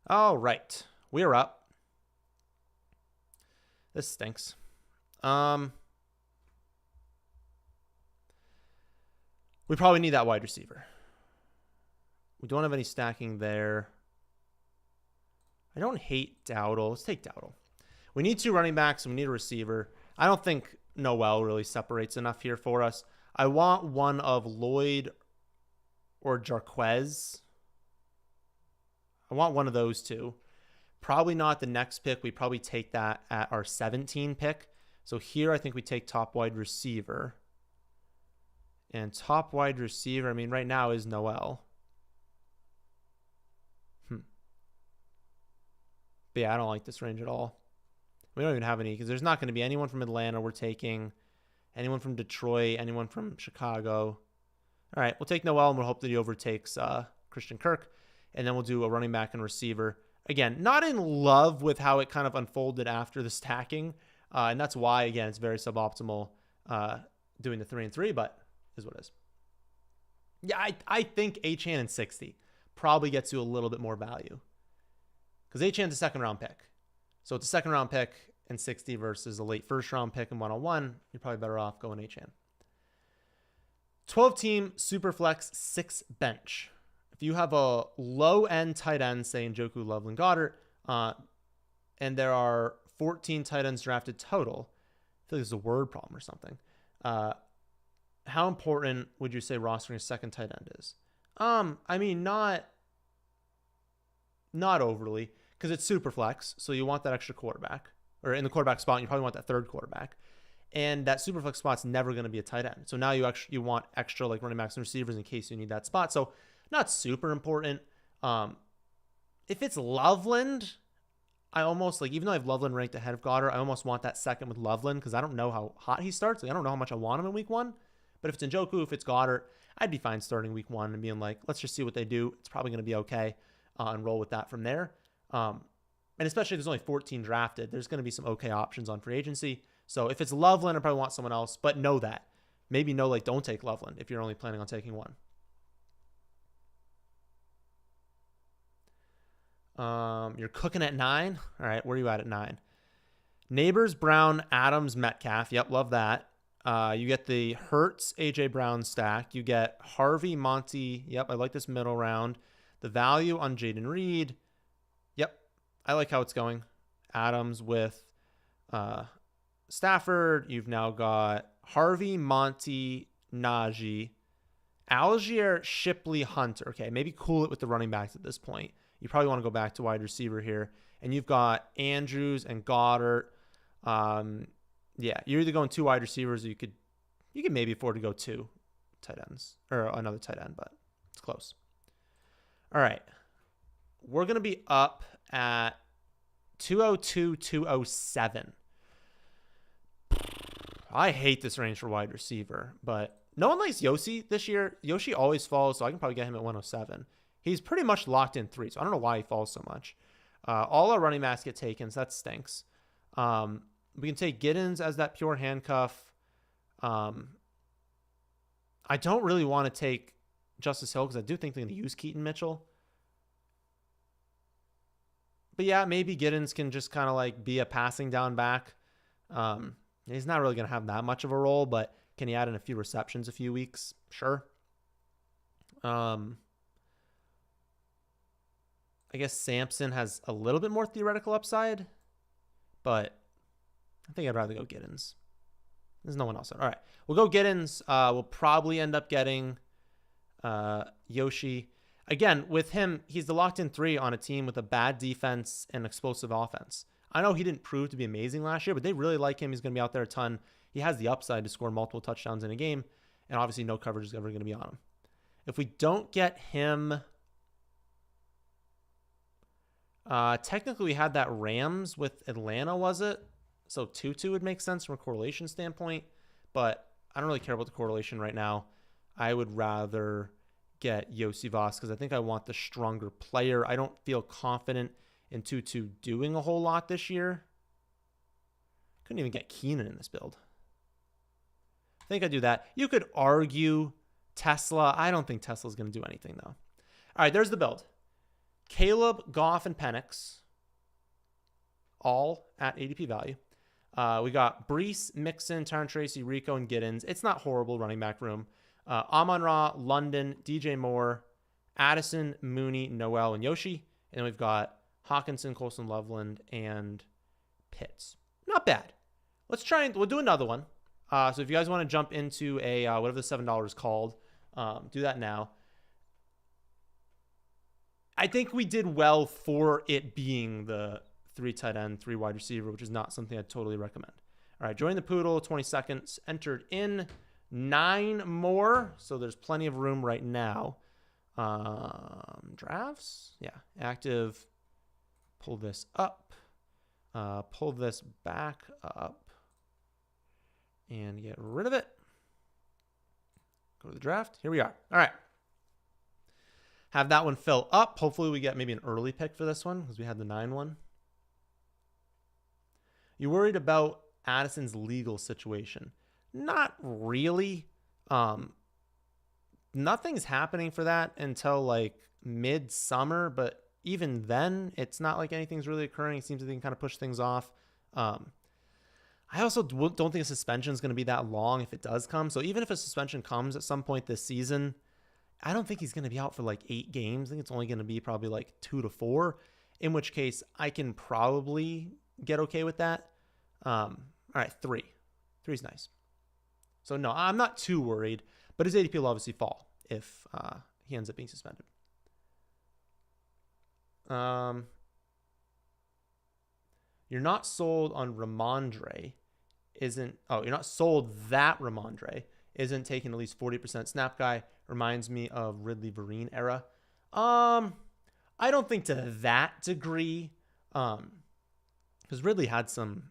All right, we're up. This stinks. We probably need that wide receiver. We don't have any stacking there. I don't hate Dowdle. Let's take Dowdle. We need 2 running backs and we need a receiver. I don't think Noel really separates enough here for us. I want one of Lloyd or Jarquez. I want one of those 2. Probably not the next pick. We probably take that at our 17 pick. So here I think we take top wide receiver. And top wide receiver, I mean, right now is Noel. But yeah, I don't like this range at all. We don't even have any, because there's not going to be anyone from Atlanta we're taking, anyone from Detroit, anyone from Chicago. All right, we'll take Noel, and we'll hope that he overtakes Christian Kirk. And then we'll do a running back and receiver. Again, not in love with how it kind of unfolded after the stacking. And that's why, again, it's very suboptimal doing the 3 and 3, but is what it is. Yeah, I think Achane and 60 probably gets you a little bit more value. Because Achane's a second-round pick. So it's a second-round pick. and 60 versus a late first round pick and 101, you're probably better off going Achane. 12-team Superflex 6 bench. If you have a low-end tight end, say Njoku, Loveland, Goddard, and there are 14 tight ends drafted total, I feel like there's a word problem or something. How important would you say rostering a second tight end is? I mean, not overly, because it's super flex, so you want that extra quarterback. Or in the quarterback spot, you probably want that third quarterback. And that super flex spot's never going to be a tight end. So now you want extra like running backs and receivers in case you need that spot. So not super important. If it's Loveland, I almost like, even though I have Loveland ranked ahead of Goddard, I almost want that second with Loveland because I don't know how hot he starts. Like, I don't know how much I want him in week 1. But if it's Njoku, if it's Goddard, I'd be fine starting week 1 and being like, let's just see what they do. It's probably going to be okay, and roll with that from there. And especially if there's only 14 drafted, there's going to be some okay options on free agency. So if it's Loveland, I probably want someone else, but know that. Maybe know, like, don't take Loveland if you're only planning on taking one. You're cooking at 9. All right, where are you at 9? Neighbors, Brown, Adams, Metcalf. Yep, love that. You get the Hurts, AJ Brown stack. You get Harvey, Monty. Yep, I like this middle round. The value on Jaden Reed. Yep, I like how it's going. Adams with Stafford. You've now got Harvey, Monty, Najee, Algier, Shipley, Hunter. Okay, maybe cool it with the running backs at this point. You probably want to go back to wide receiver here. And you've got Andrews and Goddard. Yeah, you're either going 2 wide receivers or you could maybe afford to go 2 tight ends or another tight end, but it's close. All right. We're going to be up at 202, 207. I hate this range for wide receiver, but no one likes Yoshi this year. Yoshi always falls, so I can probably get him at 107. He's pretty much locked in 3, so I don't know why he falls so much. All our running backs get taken, so that stinks. We can take Giddens as that pure handcuff. I don't really want to take Justice Hill because I do think they're going to use Keaton Mitchell. But yeah, maybe Giddens can just kind of like be a passing down back. He's not really going to have that much of a role, but can he add in a few receptions a few weeks? Sure. I guess Sampson has a little bit more theoretical upside, but I think I'd rather go Giddens. There's no one else. All right. We'll go Giddens. We'll probably end up getting Yoshi. Again, with him, he's the locked-in 3 on a team with a bad defense and explosive offense. I know he didn't prove to be amazing last year, but they really like him. He's going to be out there a ton. He has the upside to score multiple touchdowns in a game, and obviously no coverage is ever going to be on him. If we don't get him... technically, we had that Rams with Atlanta, was it? So 2-2 would make sense from a correlation standpoint, but I don't really care about the correlation right now. I would rather get Yosivas because I think I want the stronger player. I don't feel confident in 2-2 doing a whole lot this year. Couldn't even get Keenan in this build. I think I do that. You could argue Tesla. I don't think Tesla's going to do anything, though. All right, there's the build. Caleb, Goff, and Penix, all at ADP value. We got Brees, Mixon, Tyron Tracy, Rico, and Giddens. It's not horrible running back room. Amon-Ra, London, DJ Moore, Addison, Mooney, Noel, and Yoshi. And then we've got Hawkinson, Colson, Loveland, and Pitts. Not bad. Let's try and we'll do another one. So if you guys want to jump into a whatever the $7 is called, do that now. I think we did well for it being the 3 tight end, 3 wide receiver, which is not something I'd totally recommend. All right, join the Poodle, 20 seconds. Entered in 9 more, so there's plenty of room right now. Drafts? Yeah, active. Pull this up. Pull this back up. And get rid of it. Go to the draft. Here we are. All right. Have that one fill up. Hopefully we get maybe an early pick for this one because we had the 9 one. You worried about Addison's legal situation? Not really. Nothing's happening for that until like mid-summer, but even then, it's not like anything's really occurring. It seems like they can kind of push things off. I also don't think a suspension is going to be that long if it does come. So even if a suspension comes at some point this season, I don't think he's going to be out for like 8 games. I think it's only going to be probably like 2 to 4, in which case I can probably get okay with that. All right, 3. 3 is nice. So no, I'm not too worried, but his ADP will obviously fall if he ends up being suspended. You're not sold on Ramondre. You're not sold that Ramondre isn't taking at least 40% snap guy. Reminds me of Ridley Vereen era. I don't think to that degree. Because Ridley had some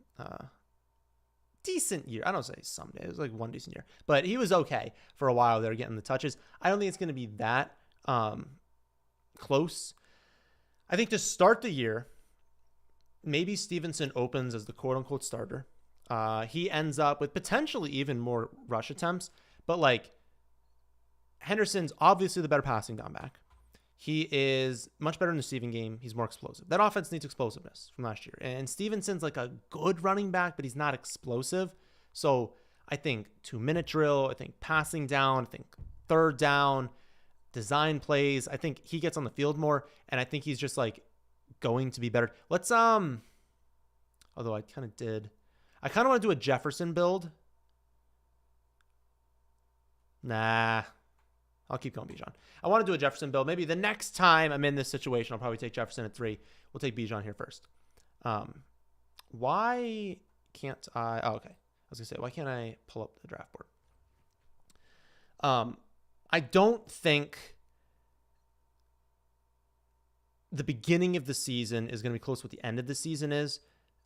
decent year. I don't say someday. It was like one decent year. But he was okay for a while there getting the touches. I don't think it's going to be that close. I think to start the year, maybe Stevenson opens as the quote-unquote starter. He ends up with potentially even more rush attempts. But, like, Henderson's obviously the better passing down back. He is much better in the receiving game. He's more explosive. That offense needs explosiveness from last year. And Stevenson's like a good running back, but he's not explosive. So I think 2-minute drill, I think passing down, I think third down, design plays. I think he gets on the field more, and I think he's just like going to be better. Let's although I kind of want to do a Jefferson build. Nah. I'll keep going Bijan. I want to do a Jefferson build. Maybe the next time I'm in this situation, I'll probably take Jefferson at 3. We'll take Bijan here first. Why can't I? Oh, okay. I was going to say, why can't I pull up the draft board? I don't think the beginning of the season is going to be close to what the end of the season is.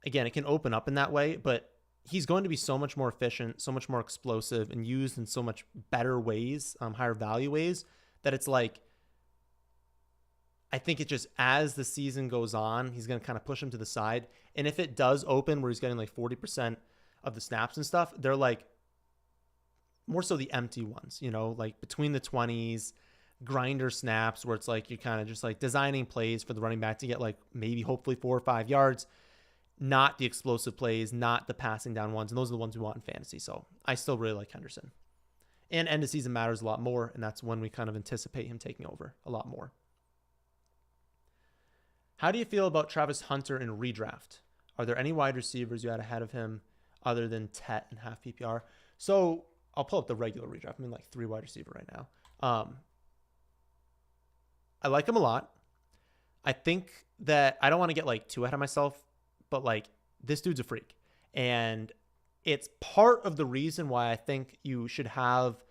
Again, it can open up in that way, but he's going to be so much more efficient, so much more explosive, and used in so much better ways, higher value ways, that it's like, I think it just, as the season goes on, he's going to kind of push him to the side. And if it does open where he's getting like 40% of the snaps and stuff, they're like more so the empty ones, you know, like between the 20s, grinder snaps where it's like you're kind of just like designing plays for the running back to get like maybe hopefully 4 or 5 yards. Not the explosive plays, not the passing down ones. And those are the ones we want in fantasy. So I still really like Henderson. And end of season matters a lot more. And that's when we kind of anticipate him taking over a lot more. How do you feel about Travis Hunter in redraft? Are there any wide receivers you had ahead of him other than Tet and half PPR? So I'll pull up the regular redraft. I mean, like 3 wide receiver right now. I like him a lot. I think that I don't want to get like too ahead of myself. But, like, this dude's a freak. And it's part of the reason why I think you should have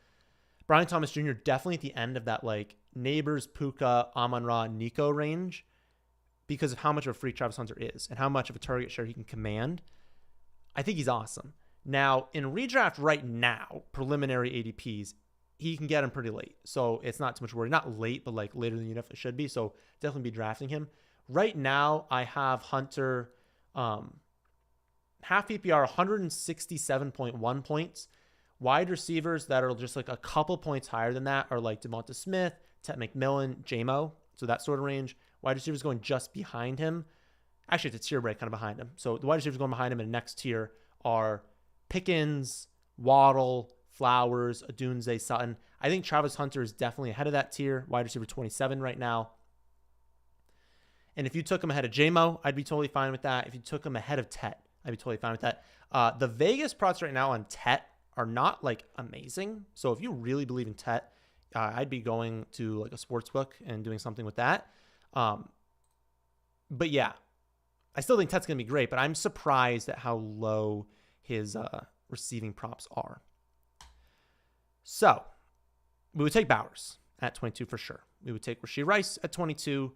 Brian Thomas Jr. definitely at the end of that, like, Neighbors, Puka, Amon-Ra, Nico range because of how much of a freak Travis Hunter is and how much of a target share he can command. I think he's awesome. Now, in redraft right now, preliminary ADPs, he can get him pretty late. So it's not too much worry. Not late, but, like, later than you definitely should be. So definitely be drafting him. Right now, I have Hunter... half PPR, 167.1 points. Wide receivers that are just like a couple points higher than that are like Devonta Smith, Ted McMillan, J-Mo. So that sort of range. Wide receivers going just behind him. Actually, it's a tier break kind of behind him. So the wide receivers going behind him in the next tier are Pickens, Waddle, Flowers, Odunze, Sutton. I think Travis Hunter is definitely ahead of that tier. Wide receiver 27 right now. And if you took him ahead of J-Mo, I'd be totally fine with that. If you took him ahead of Tet, I'd be totally fine with that. The Vegas props right now on Tet are not like amazing. So if you really believe in Tet, I'd be going to like a sports book and doing something with that. But yeah, I still think Tet's going to be great, but I'm surprised at how low his receiving props are. So we would take Bowers at 22 for sure. We would take Rashee Rice at 22.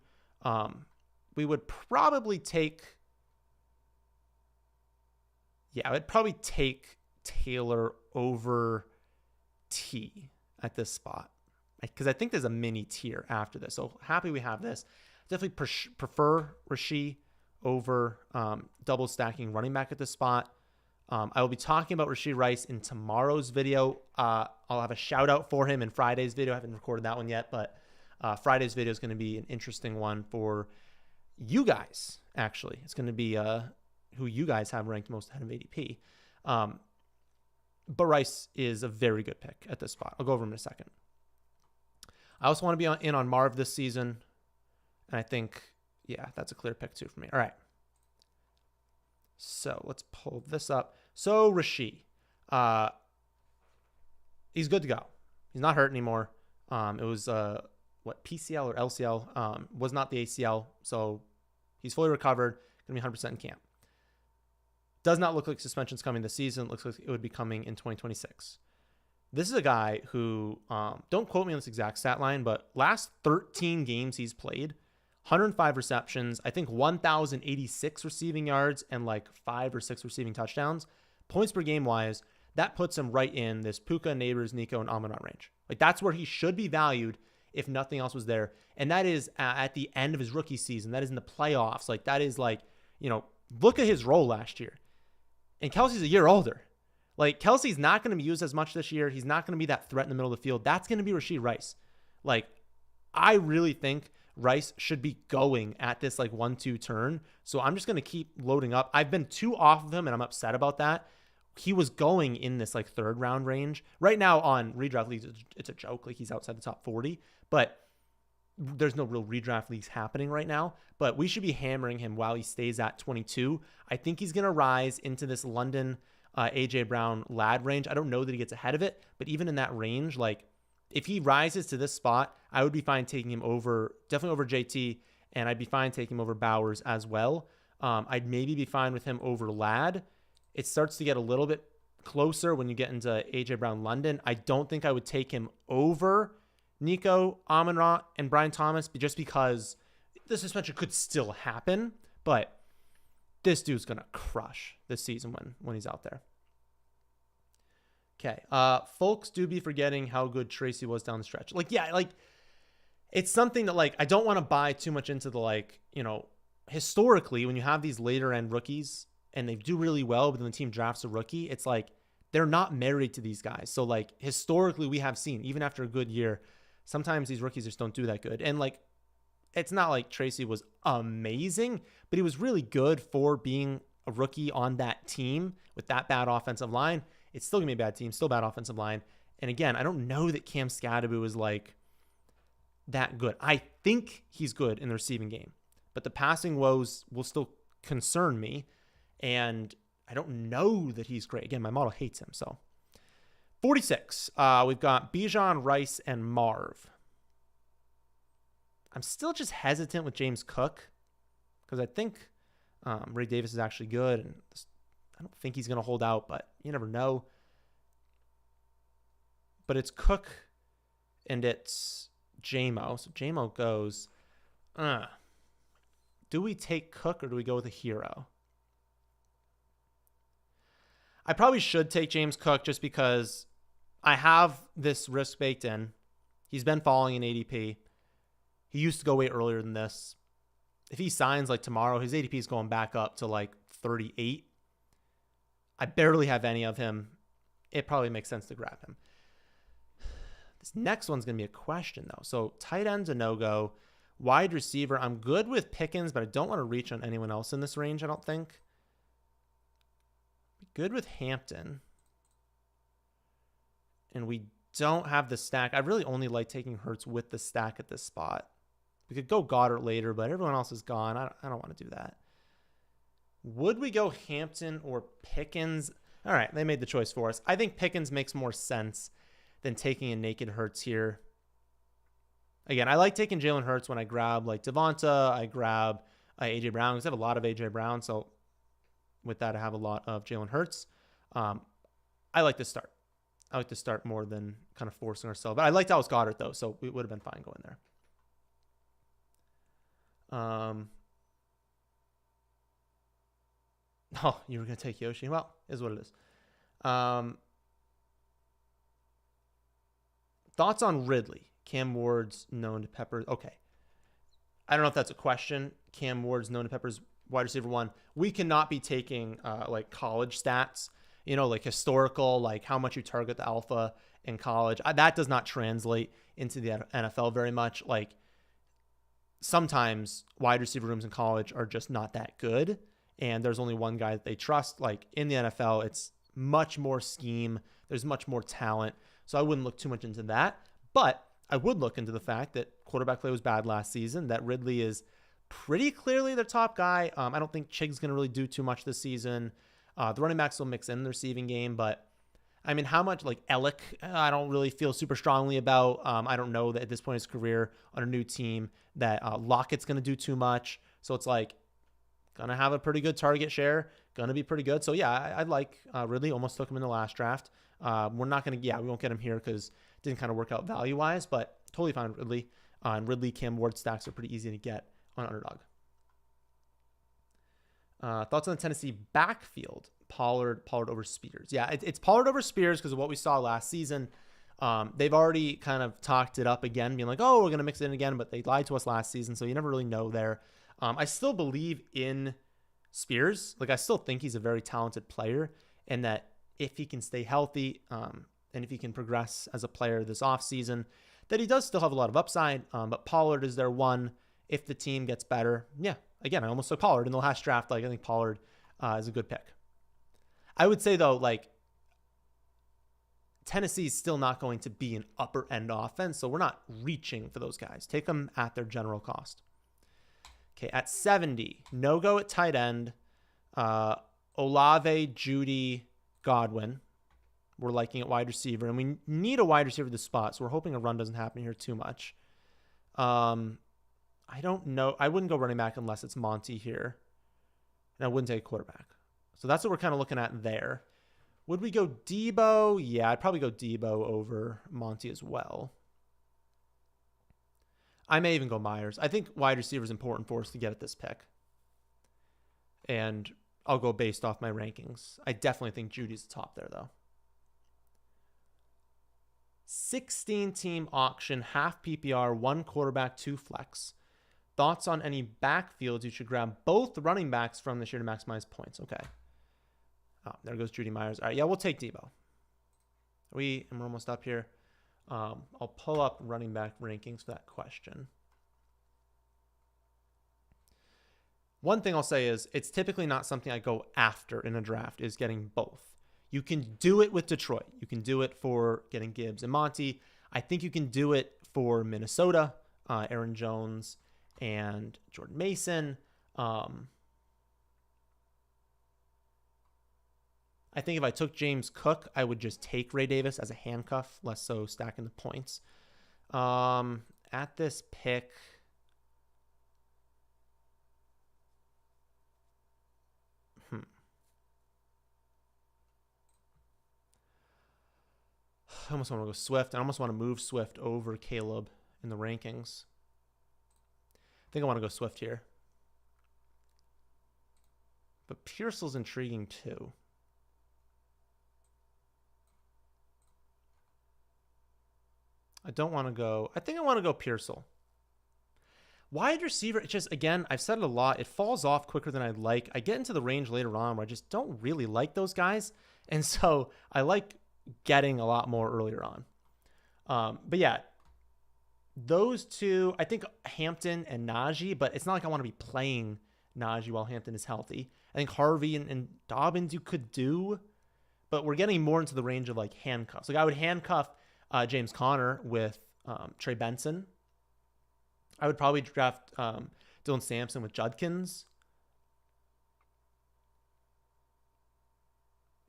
We would probably take, I would probably take Taylor over T at this spot because I think there's a mini tier after this. So happy we have this. Definitely prefer Rashee over double stacking running back at this spot. I will be talking about Rashee Rice in tomorrow's video. I'll have a shout out for him in Friday's video. I haven't recorded that one yet, but Friday's video is going to be an interesting one for you guys. Actually, it's going to be who you guys have ranked most ahead of ADP. But Rice is a very good pick at this spot. I'll go over him in a second. I also want to be in on Marv this season. And I think, yeah, that's a clear pick too for me. All right. So let's pull this up. So Rashee, he's good to go. He's not hurt anymore. It was, PCL or LCL, was not the ACL. So he's fully recovered, going to be 100% in camp. Does not look like suspension's coming this season. Looks like it would be coming in 2026. This is a guy who, don't quote me on this exact stat line, but last 13 games he's played, 105 receptions, I think 1,086 receiving yards, and like 5 or 6 receiving touchdowns. Points per game wise, that puts him right in this Puka, Neighbors, Nico, and Amon-Ra range. Like that's where he should be valued if nothing else was there. And that is at the end of his rookie season. That is in the playoffs. Like that is like, look at his role last year. And Kelsey's a year older. Like, Kelsey's not going to be used as much this year. He's not going to be that threat in the middle of the field. That's going to be Rashee Rice. Like, I really think Rice should be going at this, 1-2 turn. So I'm just going to keep loading up. I've been too off of him, and I'm upset about that. He was going in this, third round range. Right now on redraft leagues, it's a joke. Like, he's outside the top 40. But there's no real redraft leagues happening right now. But we should be hammering him while he stays at 22. I think he's going to rise into this London A.J. Brown lad range. I don't know that he gets ahead of it, but even in that range, if he rises to this spot, I would be fine taking him definitely over JT, and I'd be fine taking him over Bowers as well. I'd maybe be fine with him over Lad. It starts to get a little bit closer when you get into A.J. Brown London. I don't think I would take him over Nico, Amon-Ra, and Brian Thomas, just because the suspension could still happen, but this dude's going to crush this season when he's out there. Okay. Folks do be forgetting how good Tracy was down the stretch. It's something that, I don't want to buy too much into the, historically, when you have these later end rookies and they do really well, but then the team drafts a rookie, it's they're not married to these guys. So, historically, we have seen, even after a good year, sometimes these rookies just don't do that good. And, it's not like Tracy was amazing, but he was really good for being a rookie on that team with that bad offensive line. It's still going to be a bad team, still bad offensive line. And again, I don't know that Cam Scadaboo is that good. I think he's good in the receiving game, but the passing woes will still concern me. And I don't know that he's great. Again, my model hates him. So 46, we've got Bijan, Rice, and Marv. I'm still just hesitant with James Cook because I think Ray Davis is actually good, and I don't think he's going to hold out, but you never know. But it's Cook and it's JMO. So JMO goes, do we take Cook or do we go with a hero? I probably should take James Cook just because I have this risk baked in. He's been falling in ADP. He used to go way earlier than this. If he signs tomorrow, his ADP is going back up to 38. I barely have any of him. It probably makes sense to grab him. This next one's going to be a question, though. So tight end's a no-go. Wide receiver, I'm good with Pickens, but I don't want to reach on anyone else in this range, I don't think. Good with Hampton. And we don't have the stack. I really only like taking Hurts with the stack at this spot. We could go Goddard later, but everyone else is gone. I don't want to do that. Would we go Hampton or Pickens? All right, they made the choice for us. I think Pickens makes more sense than taking a naked Hurts here. Again, I like taking Jalen Hurts when I grab Devonta, I grab A.J. Brown, because I have a lot of A.J. Brown, so with that I have a lot of Jalen Hurts. I like to start. I like to start more than kind of forcing ourselves. But I liked Dallas Goedert, though, so we would have been fine going there. Oh, you were going to take Yoshi? Well, is what it is. Thoughts on Ridley? Cam Ward's known to Peppers. Okay. I don't know if that's a question. Cam Ward's known to Peppers wide receiver 1. We cannot be taking college stats, historical, how much you target the alpha in college. That does not translate into the NFL very much. Sometimes wide receiver rooms in college are just not that good. and there's only one guy that they trust. Like in the NFL, it's much more scheme. There's much more talent. So I wouldn't look too much into that. But I would look into the fact that quarterback play was bad last season, that Ridley is pretty clearly their top guy. I don't think Chig's going to really do too much this season. The running backs will mix in the receiving game, but I mean, how much like Ellick, I don't really feel super strongly about. I don't know that at this point in his career on a new team that Lockett's going to do too much. So it's like, going to have a pretty good target share, going to be pretty good. So yeah, I'd like Ridley. Almost took him in the last draft. We're not going to, we won't get him here because it didn't kind of work out value-wise, but totally fine with Ridley. And Ridley, Cam Ward stacks are pretty easy to get on Underdog. Thoughts on the Tennessee backfield? Pollard over Spears. Yeah, it's Pollard over Spears because of what we saw last season. They've already kind of talked it up again, being like, oh, we're going to mix it in again, but they lied to us last season, so you never really know there. I still believe in Spears. Like, I still think he's a very talented player, and that if he can stay healthy and if he can progress as a player this offseason, that he does still have a lot of upside. But Pollard is their one if the team gets better. Yeah, again, I almost took Pollard in the last draft. Like, I think Pollard is a good pick. I would say, though, like, Tennessee's still not going to be an upper-end offense, so we're not reaching for those guys. Take them at their general cost. Okay, at 70, no-go at tight end. Olave, Judy, Godwin. We're liking at wide receiver, and we need a wide receiver this spot, so we're hoping a run doesn't happen here too much. I don't know. I wouldn't go running back unless it's Monty here, and I wouldn't take a quarterback. So that's what we're kind of looking at there. Would we go Debo? Yeah, I'd probably go Debo over Monty as well. I may even go Myers. I think wide receiver is important for us to get at this pick. And I'll go based off my rankings. I definitely think Judy's the top there, though. 16-team auction, half PPR, 1 quarterback, 2 flex. Thoughts on any backfields you should grab both running backs from this year to maximize points? Okay. Oh, there goes Judy Myers. All right, yeah, we'll take Debo. We're almost up here. I'll pull up running back rankings for that question. One thing I'll say is it's typically not something I go after in a draft, is getting both. You can do it with Detroit. You can do it for getting Gibbs and Monty. I think you can do it for Minnesota, Aaron Jones and Jordan Mason. I think if I took James Cook, I would just take Ray Davis as a handcuff, less so stacking the points. At this pick, I almost want to go Swift. I almost want to move Swift over Caleb in the rankings. I think I want to go Swift here. But Pearsall's intriguing too. I don't want to go. I think I want to go Pearsall. Wide receiver, it's just, again, I've said it a lot. It falls off quicker than I'd like. I get into the range later on where I just don't really like those guys. And so I like getting a lot more earlier on. But yeah, those two, I think Hampton and Najee, but it's not like I want to be playing Najee while Hampton is healthy. I think Harvey and Dobbins you could do, but we're getting more into the range of like handcuffs. Like I would handcuff James Conner with Trey Benson. I would probably draft Dylan Sampson with Judkins.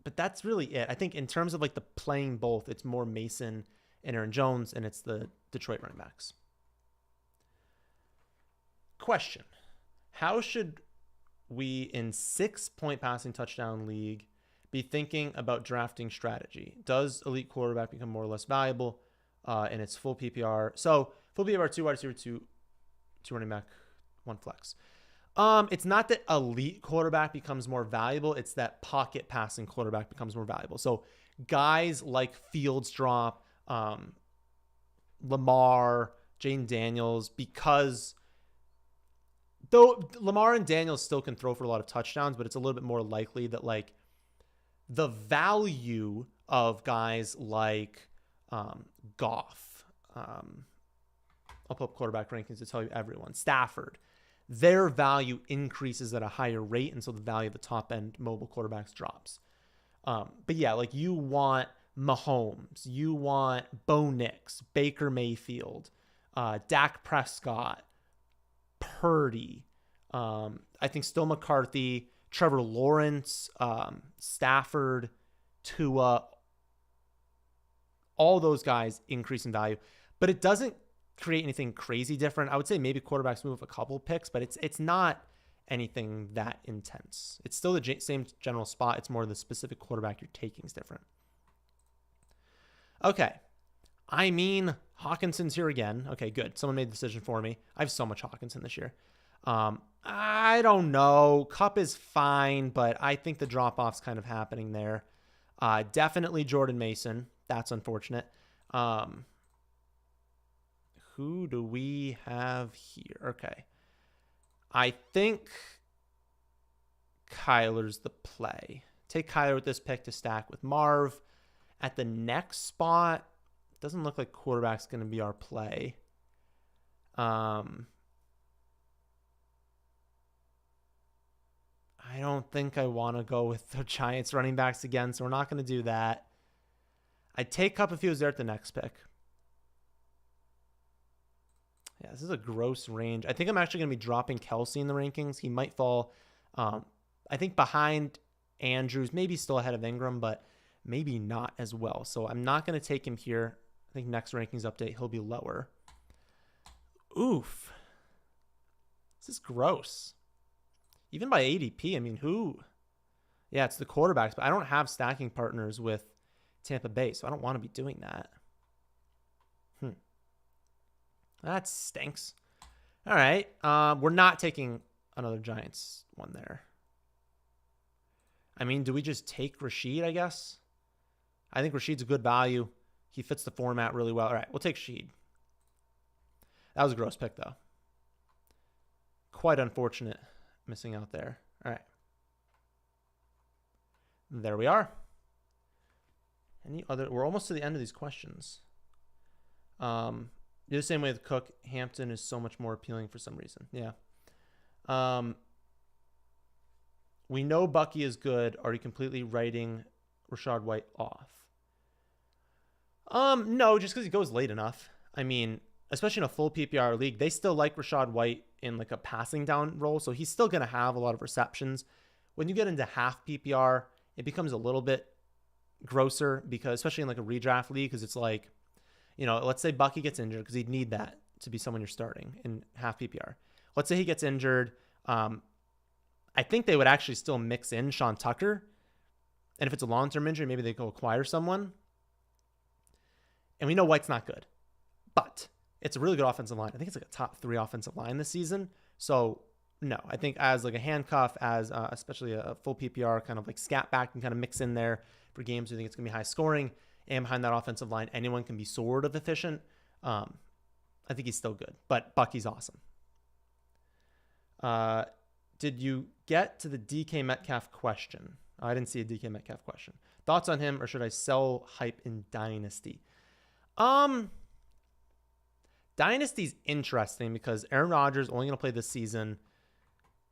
But that's really it. I think in terms of like the playing both, it's more Mason and Aaron Jones, and it's the Detroit running backs. Question. How should we, in 6-point passing touchdown league, be thinking about drafting strategy? Does elite quarterback become more or less valuable in its full PPR? So full PPR, 2 wide receiver, 2 running back, 1 flex. It's not that elite quarterback becomes more valuable. It's that pocket passing quarterback becomes more valuable. So guys like Fields drop, Lamar, Jane Daniels, because though Lamar and Daniels still can throw for a lot of touchdowns, but it's a little bit more likely that like the value of guys like Goff, I'll pull up quarterback rankings to tell you everyone, Stafford, their value increases at a higher rate, and so the value of the top end mobile quarterbacks drops. But yeah, like you want Mahomes, you want Bo Nix, Baker Mayfield, Dak Prescott, Purdy, I think still McCarthy, Trevor Lawrence, Stafford, Tua, all those guys increase in value, but it doesn't create anything crazy different. I would say maybe quarterbacks move a couple picks, but it's not anything that intense. It's still the same general spot. It's more the specific quarterback you're taking is different. Okay. I mean, Hawkinson's here again. Okay, good. Someone made the decision for me. I have so much Hawkinson this year. I don't know. Cup is fine, but I think the drop-off's kind of happening there. Definitely Jordan Mason. That's unfortunate. Who do we have here? Okay. I think Kyler's the play. Take Kyler with this pick to stack with Marv. At the next spot, doesn't look like quarterback's going to be our play. I don't think I want to go with the Giants running backs again, so we're not going to do that. I'd take Kupp if he was there at the next pick. Yeah, this is a gross range. I think I'm actually going to be dropping Kelsey in the rankings. He might fall, I think, behind Andrews, maybe still ahead of Ingram, but maybe not as well. So I'm not going to take him here. I think next rankings update, he'll be lower. Oof. This is gross. Even by ADP, I mean, who? Yeah, it's the quarterbacks, but I don't have stacking partners with Tampa Bay, so I don't want to be doing that. That stinks. All right. We're not taking another Giants one there. I mean, do we just take Rashid, I guess? I think Rashid's a good value. He fits the format really well. All right, we'll take Rashid. That was a gross pick, though. Quite unfortunate missing out there. All right. There we are. Any other? We're almost to the end of these questions. The same way with Cook, Hampton is so much more appealing for some reason. Yeah. We know Bucky is good. Are you completely writing Rachaad White off? No, just because he goes late enough. I mean, especially in a full PPR league, they still like Rachaad White in like a passing down role, so he's still going to have a lot of receptions. When you get into half PPR, it becomes a little bit grosser because, especially in like a redraft league, because it's like, you know, let's say Bucky gets injured because he'd need that to be someone you're starting in half PPR. Let's say he gets injured. I think they would actually still mix in Sean Tucker. And if it's a long-term injury, maybe they go acquire someone. And we know White's not good. But it's a really good offensive line. I think it's like a top 3 offensive line this season. So, no. I think as like a handcuff, as especially a full PPR kind of like scat back and kind of mix in there for games where you think it's going to be high scoring. And behind that offensive line, anyone can be sort of efficient. I think he's still good. But Bucky's awesome. Did you get to the DK Metcalf question? I didn't see a DK Metcalf question. Thoughts on him, or should I sell hype in Dynasty? Dynasty's interesting because Aaron Rodgers only going to play this season.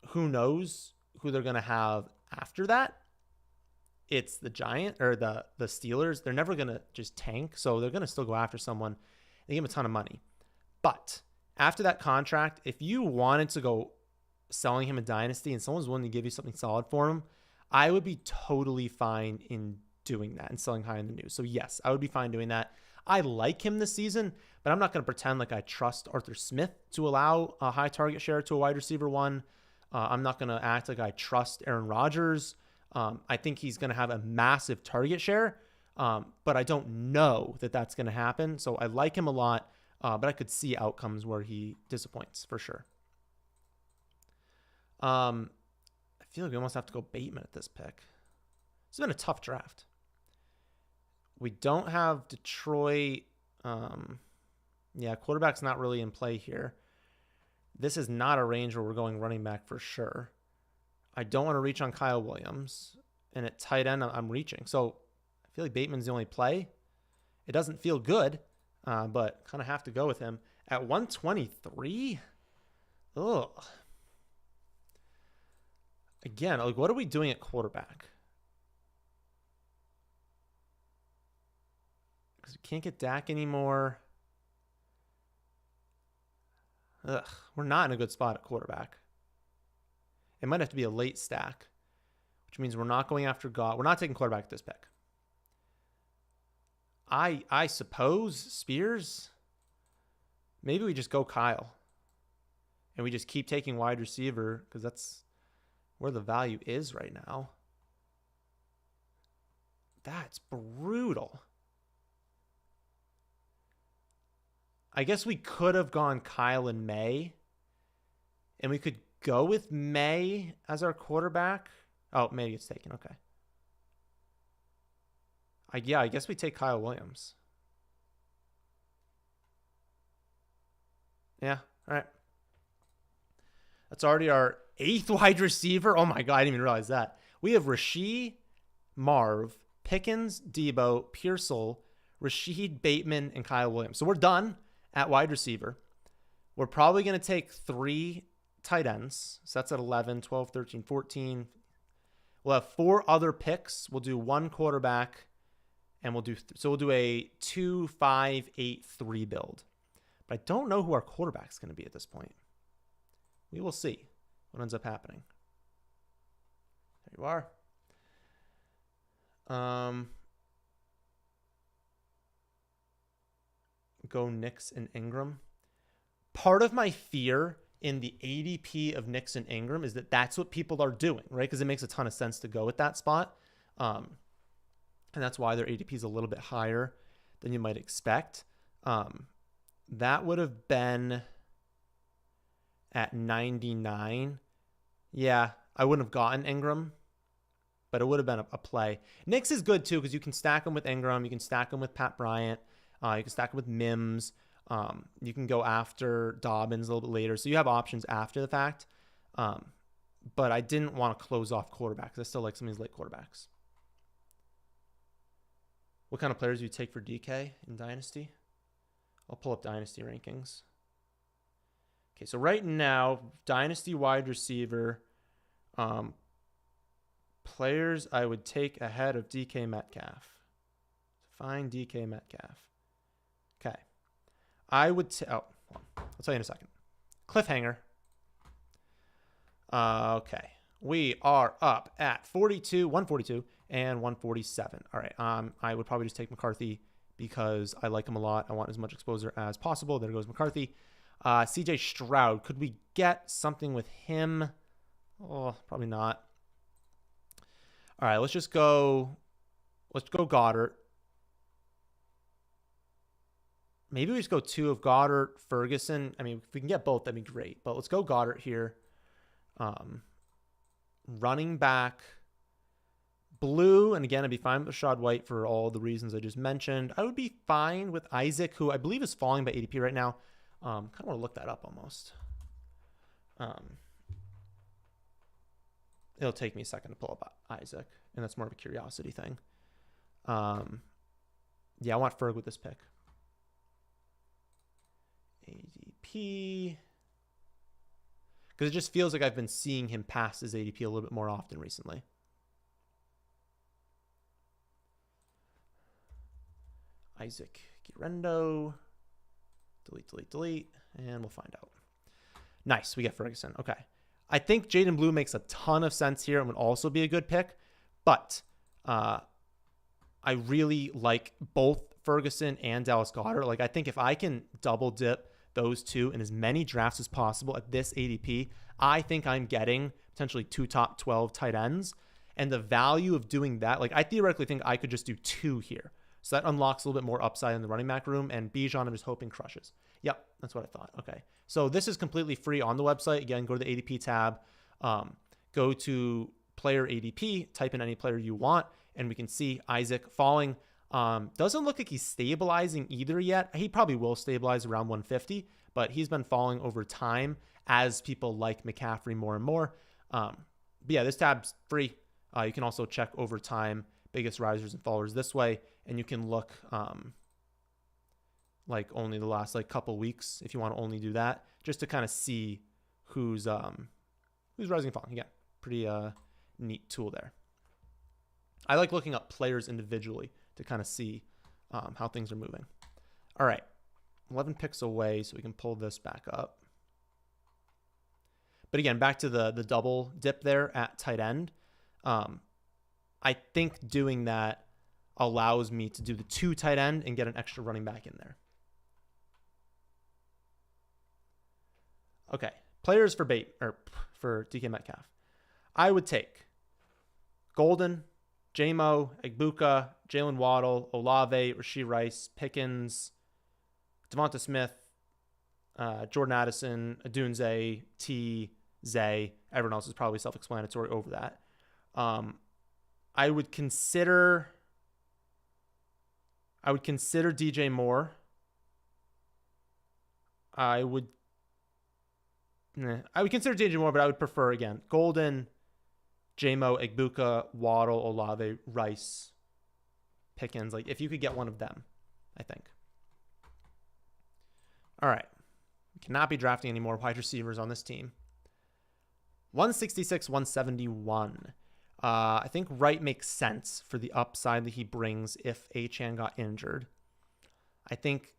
Who knows who they're going to have after that? It's the Giants or the Steelers. They're never going to just tank, so they're going to still go after someone. They give him a ton of money. But after that contract, if you wanted to go selling him a Dynasty and someone's willing to give you something solid for him, I would be totally fine in doing that and selling high in the news. So yes, I would be fine doing that. I like him this season, but I'm not going to pretend like I trust Arthur Smith to allow a high target share to a wide receiver one. I'm not going to act like I trust Aaron Rodgers. I think he's going to have a massive target share, but I don't know that that's going to happen. So I like him a lot, but I could see outcomes where he disappoints for sure. I feel like we almost have to go Bateman at this pick. It's been a tough draft. We don't have Detroit. Quarterback's not really in play here. This is not a range where we're going running back for sure. I don't want to reach on Kyle Williams. And at tight end, I'm reaching. So I feel like Bateman's the only play. It doesn't feel good, but kind of have to go with him. At 123? Ugh. Again, like, what are we doing at quarterback? Because we can't get Dak anymore. Ugh, we're not in a good spot at quarterback. It might have to be a late stack, which means we're not going after God. We're not taking quarterback at this pick. I suppose Spears. Maybe we just go Kyle. And we just keep taking wide receiver because that's where the value is right now. That's brutal. I guess we could have gone Kyle and May. And we could go with May as our quarterback. Oh, May gets taken. Okay. I guess we take Kyle Williams. Yeah. All right. That's already our 8th wide receiver. Oh my God, I didn't even realize that. We have Rasheed, Marv, Pickens, Debo, Pearsall, Rashid Bateman, and Kyle Williams. So we're done at wide receiver. We're probably going to take 3 tight ends. So that's at 11, 12, 13, 14. We'll have 4 other picks. We'll do 1 quarterback, and we'll do a 2-5-8-3 build. But I don't know who our quarterback's going to be at this point. We will see what ends up happening. There you are. Go Nix and Ingram. Part of my fear in the ADP of Nix and Ingram is that that's what people are doing, right? Because it makes a ton of sense to go at that spot. And that's why their ADP is a little bit higher than you might expect. That would have been at 99. Yeah, I wouldn't have gotten Ingram, but it would have been a play. Nix is good too because you can stack him with Ingram. You can stack him with Pat Bryant. You can stack him with Mims. You can go after Dobbins a little bit later. So you have options after the fact. But I didn't want to close off quarterbacks. I still like some of these late quarterbacks. What kind of players do you take for DK in Dynasty? I'll pull up Dynasty rankings. Okay, so right now, Dynasty wide receiver, players I would take ahead of DK Metcalf. Find DK Metcalf. Okay. I would I'll tell you in a second. Cliffhanger. Okay. We are up at 142, and 147. All right. I would probably just take McCarthy because I like him a lot. I want as much exposure as possible. There goes McCarthy. CJ Stroud. Could we get something with him? Oh, probably not. All right. Let's go Goddard. Maybe we just go 2 of Goddard, Ferguson. I mean, if we can get both, that'd be great. But let's go Goddard here. Running back, Blue, and again, I'd be fine with Rashad White for all the reasons I just mentioned. I would be fine with Isaac, who I believe is falling by ADP right now. Kind of want to look that up almost. It'll take me a second to pull up Isaac, and that's more of a curiosity thing. Yeah, I want Ferg with this pick. ADP. Because it just feels like I've been seeing him pass his ADP a little bit more often recently. Isaac Girendo. Delete. And we'll find out. Nice. We get Ferguson. Okay. I think Jaden Blue makes a ton of sense here and would also be a good pick. But I really like both Ferguson and Dallas Goedert. Like, I think if I can double dip those two in as many drafts as possible at this ADP, I think I'm getting potentially 2 top 12 tight ends. And the value of doing that, like, I theoretically think I could just do 2 here. So that unlocks a little bit more upside in the running back room. And Bijan, I'm just hoping crushes. Yep, that's what I thought. Okay. So this is completely free on the website. Again, go to the ADP tab. Go to player ADP. Type in any player you want. And we can see Isaac falling. Doesn't look like he's stabilizing either yet. He probably will stabilize around 150. But he's been falling over time as people like McCaffrey more and more. But yeah, this tab's free. You can also check over time, biggest risers and fallers this way. And you can look like only the last like couple weeks if you want to only do that, just to kind of see who's rising and falling. Again, pretty neat tool there. I like looking up players individually to kind of see how things are moving. All right, 11 picks away, so we can pull this back up. But again, back to the double dip there at tight end. I think doing that allows me to do the 2 tight end and get an extra running back in there. Okay, players for DK Metcalf. I would take Golden, J-Mo, Egbuka, Jalen Waddle, Olave, Rashee Rice, Pickens, Devonta Smith, Jordan Addison, Adunze, T, Zay. Everyone else is probably self-explanatory over that. I would consider DJ Moore. I would consider DJ Moore, but I would prefer, again, Golden, J-Mo, Egbuka, Waddle, Olave, Rice, Pickens. Like, if you could get one of them, I think. All right. We cannot be drafting any more wide receivers on this team. 166, 171. I think Wright makes sense for the upside that he brings if Achane got injured. I think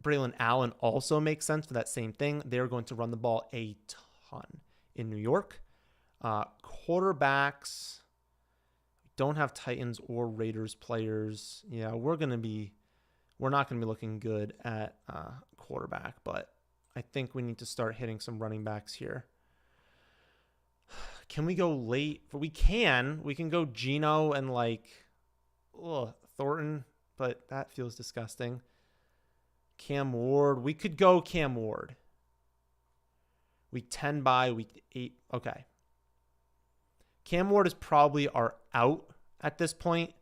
Braylon Allen also makes sense for that same thing. They're going to run the ball a ton in New York. Quarterbacks, don't have Titans or Raiders players. Yeah, we're not going to be looking good at quarterback, but I think we need to start hitting some running backs here. Can we go late? We can go Geno and Thornton, but that feels disgusting. Cam Ward. We could go Cam Ward. Week 10 by week 8. Okay. Cam Ward is probably our out at this point.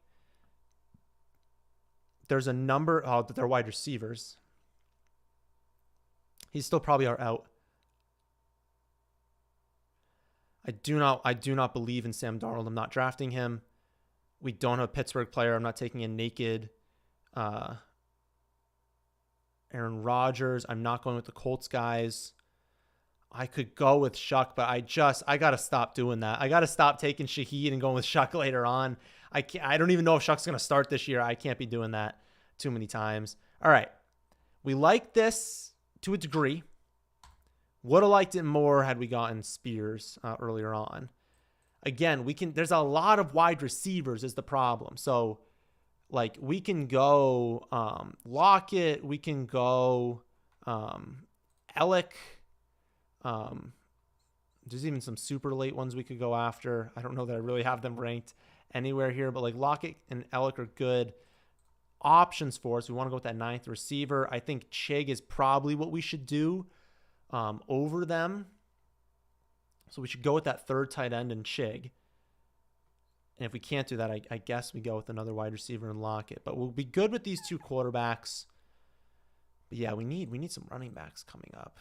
There's a number. Oh, they're wide receivers. He's still probably our out. I do not believe in Sam Darnold. I'm not drafting him. We don't have a Pittsburgh player. I'm not taking a naked Aaron Rodgers. I'm not going with the Colts guys. I could go with Shuck, but I got to stop doing that. I got to stop taking Shaheed and going with Shuck later on. I don't even know if Shuck's going to start this year. I can't be doing that too many times. All right. We like this to a degree. Would have liked it more had we gotten Spears earlier on. Again, there's a lot of wide receivers is the problem. So, we can go Lockett. We can go Ellick. There's even some super late ones we could go after. I don't know that I really have them ranked anywhere here, but Lockett and Ellick are good options for us. We want to go with that 9th receiver. I think Chig is probably what we should do over them. So we should go with that 3rd tight end and Chig. And if we can't do that, I guess we go with another wide receiver and Lockett. But we'll be good with these 2 quarterbacks. But yeah, we need some running backs coming up.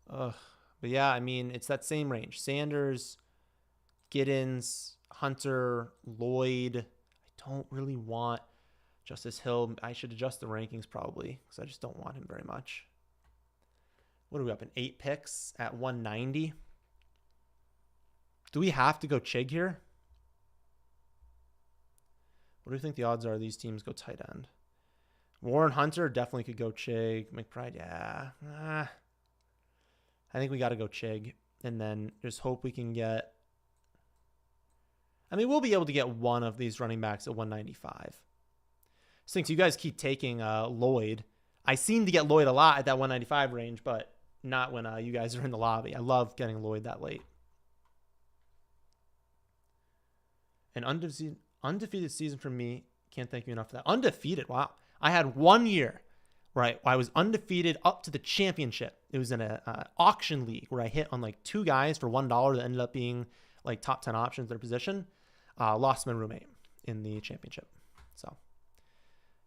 But yeah, I mean, it's that same range. Sanders, Giddens, Hunter, Lloyd. I don't really want Justice Hill. I should adjust the rankings probably because I just don't want him very much. What are we up in? 8 picks at 190. Do we have to go Chig here? What do you think the odds are these teams go tight end? Warren Hunter definitely could go Chig. McBride, yeah. I think we got to go Chig. And then just hope we can get... I mean, we'll be able to get one of these running backs at 195. Since you guys keep taking Lloyd. I seem to get Lloyd a lot at that 195 range, but not when you guys are in the lobby. I love getting Lloyd that late. An undefeated season for me. Can't thank you enough for that. Undefeated. Wow. I had 1 year where I was undefeated up to the championship. It was in an auction league where I hit on 2 guys for $1 that ended up being top 10 options at their position. Lost my roommate in the championship. So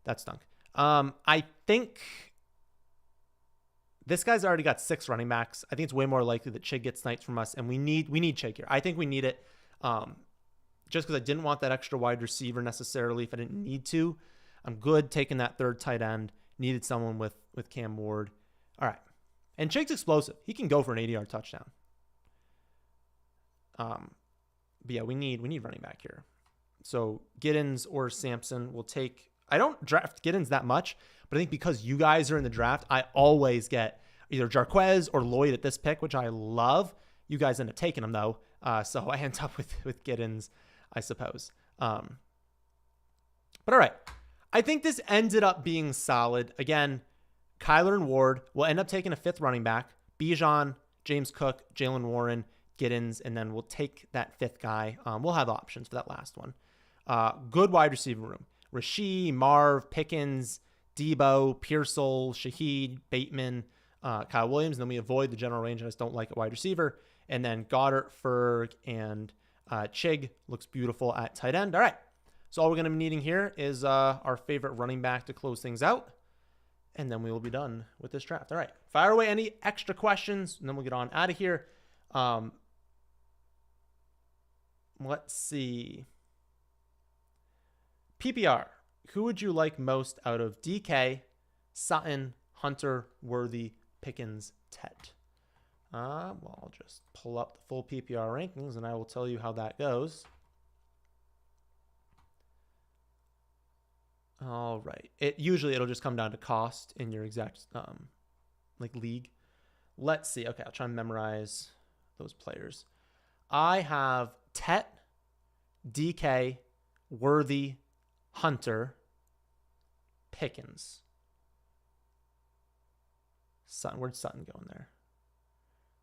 that stunk. I think this guy's already got 6 running backs. I think it's way more likely that Chig gets sniped from us, and we need Chig here. I think we need it just because I didn't want that extra wide receiver necessarily if I didn't need to. I'm good taking that 3rd tight end. Needed someone with Cam Ward. All right. And Chig's explosive. He can go for an 80-yard touchdown. But yeah, we need running back here. So Giddens or Sampson will take. I don't draft Giddens that much, but I think because you guys are in the draft, I always get either Jarquez or Lloyd at this pick, which I love. You guys end up taking them though, so I end up with Giddens, I suppose. But all right, I think this ended up being solid. Again, Kyler and Ward will end up taking a 5th running back. Bijan, James Cook, Jalen Warren, Giddens, and then we'll take that 5th guy. We'll have options for that last one. Good wide receiver room. Rasheed, Marv, Pickens, Debo, Pearsall, Shaheed, Bateman, Kyle Williams. And then we avoid the general range. I just don't like a wide receiver. And then Goddard, Ferg, and Chig looks beautiful at tight end. All right. So all we're going to be needing here is our favorite running back to close things out. And then we will be done with this draft. All right. Fire away any extra questions, and then we'll get on out of here. Let's see. PPR. Who would you like most out of DK, Sutton, Hunter, Worthy, Pickens, Ted? Well, I'll just pull up the full PPR rankings, and I will tell you how that goes. All right. It'll just come down to cost in your exact league. Let's see. Okay, I'll try and memorize those players. I have Tet, DK, Worthy, Hunter, Pickens. Sutton. Where'd Sutton go in there?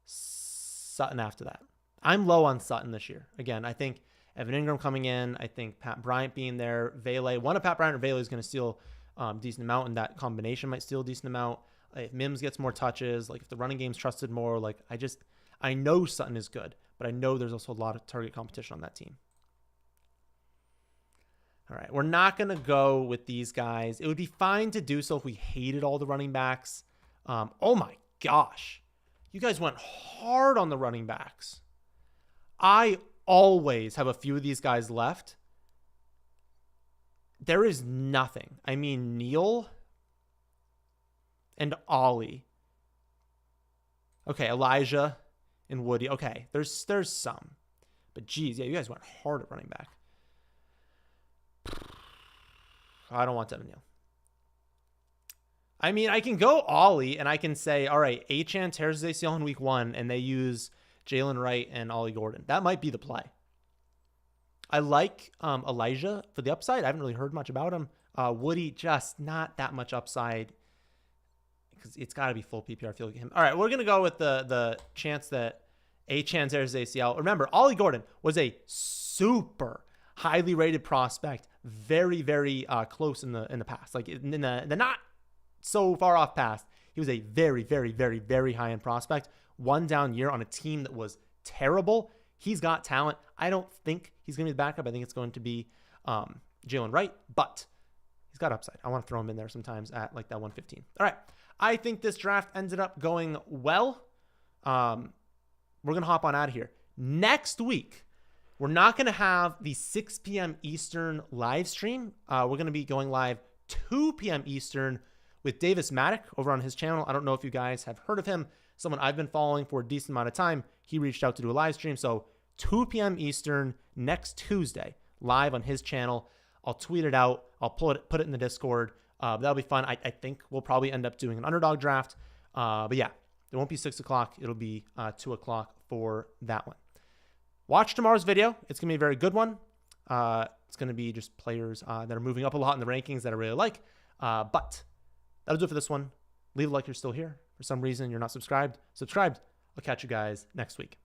Sutton after that. I'm low on Sutton this year. Again, I think Evan Ingram coming in. I think Pat Bryant being there. Vele. One of Pat Bryant or Vele is going to steal a decent amount, and that combination might steal a decent amount. If Mims gets more touches, if the running game's trusted more, I know Sutton is good, but I know there's also a lot of target competition on that team. All right, we're not going to go with these guys. It would be fine to do so if we hated all the running backs. Oh my gosh. You guys went hard on the running backs. I always have a few of these guys left. There is nothing. I mean, Neil and Ollie. Okay, Elijah and Woody. Okay, there's some. But geez, yeah, you guys went hard at running back. I don't want Devin Neal. I mean, I can go Ollie and I can say, all right, Achane tears his ACL in week 1 and they use Jalen Wright and Ollie Gordon. That might be the play. I like Elijah for the upside. I haven't really heard much about him. Woody, just not that much upside because it's got to be full PPR. I feel like him. All right, we're going to go with the chance that Achane tears his ACL. Remember, Ollie Gordon was a super highly rated prospect, very, very close in the past. In the not so far off past, he was a very, very, very, very high-end prospect. One down year on a team that was terrible. He's got talent. I don't think he's going to be the backup. I think it's going to be Jalen Wright, but he's got upside. I want to throw him in there sometimes at that 115. All right. I think this draft ended up going well. We're going to hop on out of here. Next week, we're not going to have the 6 p.m. Eastern live stream. We're going to be going live 2 p.m. Eastern with Davis Maddock over on his channel. I don't know if you guys have heard of him. Someone I've been following for a decent amount of time. He reached out to do a live stream. So 2 p.m. Eastern next Tuesday, live on his channel. I'll tweet it out. I'll put it in the Discord. That'll be fun. I think we'll probably end up doing an underdog draft. But yeah, it won't be 6 o'clock. It'll be 2 o'clock for that one. Watch tomorrow's video. It's going to be a very good one. It's going to be just players that are moving up a lot in the rankings that I really like. But that'll do it for this one. Leave a like if you're still here. For some reason, you're not subscribed. I'll catch you guys next week.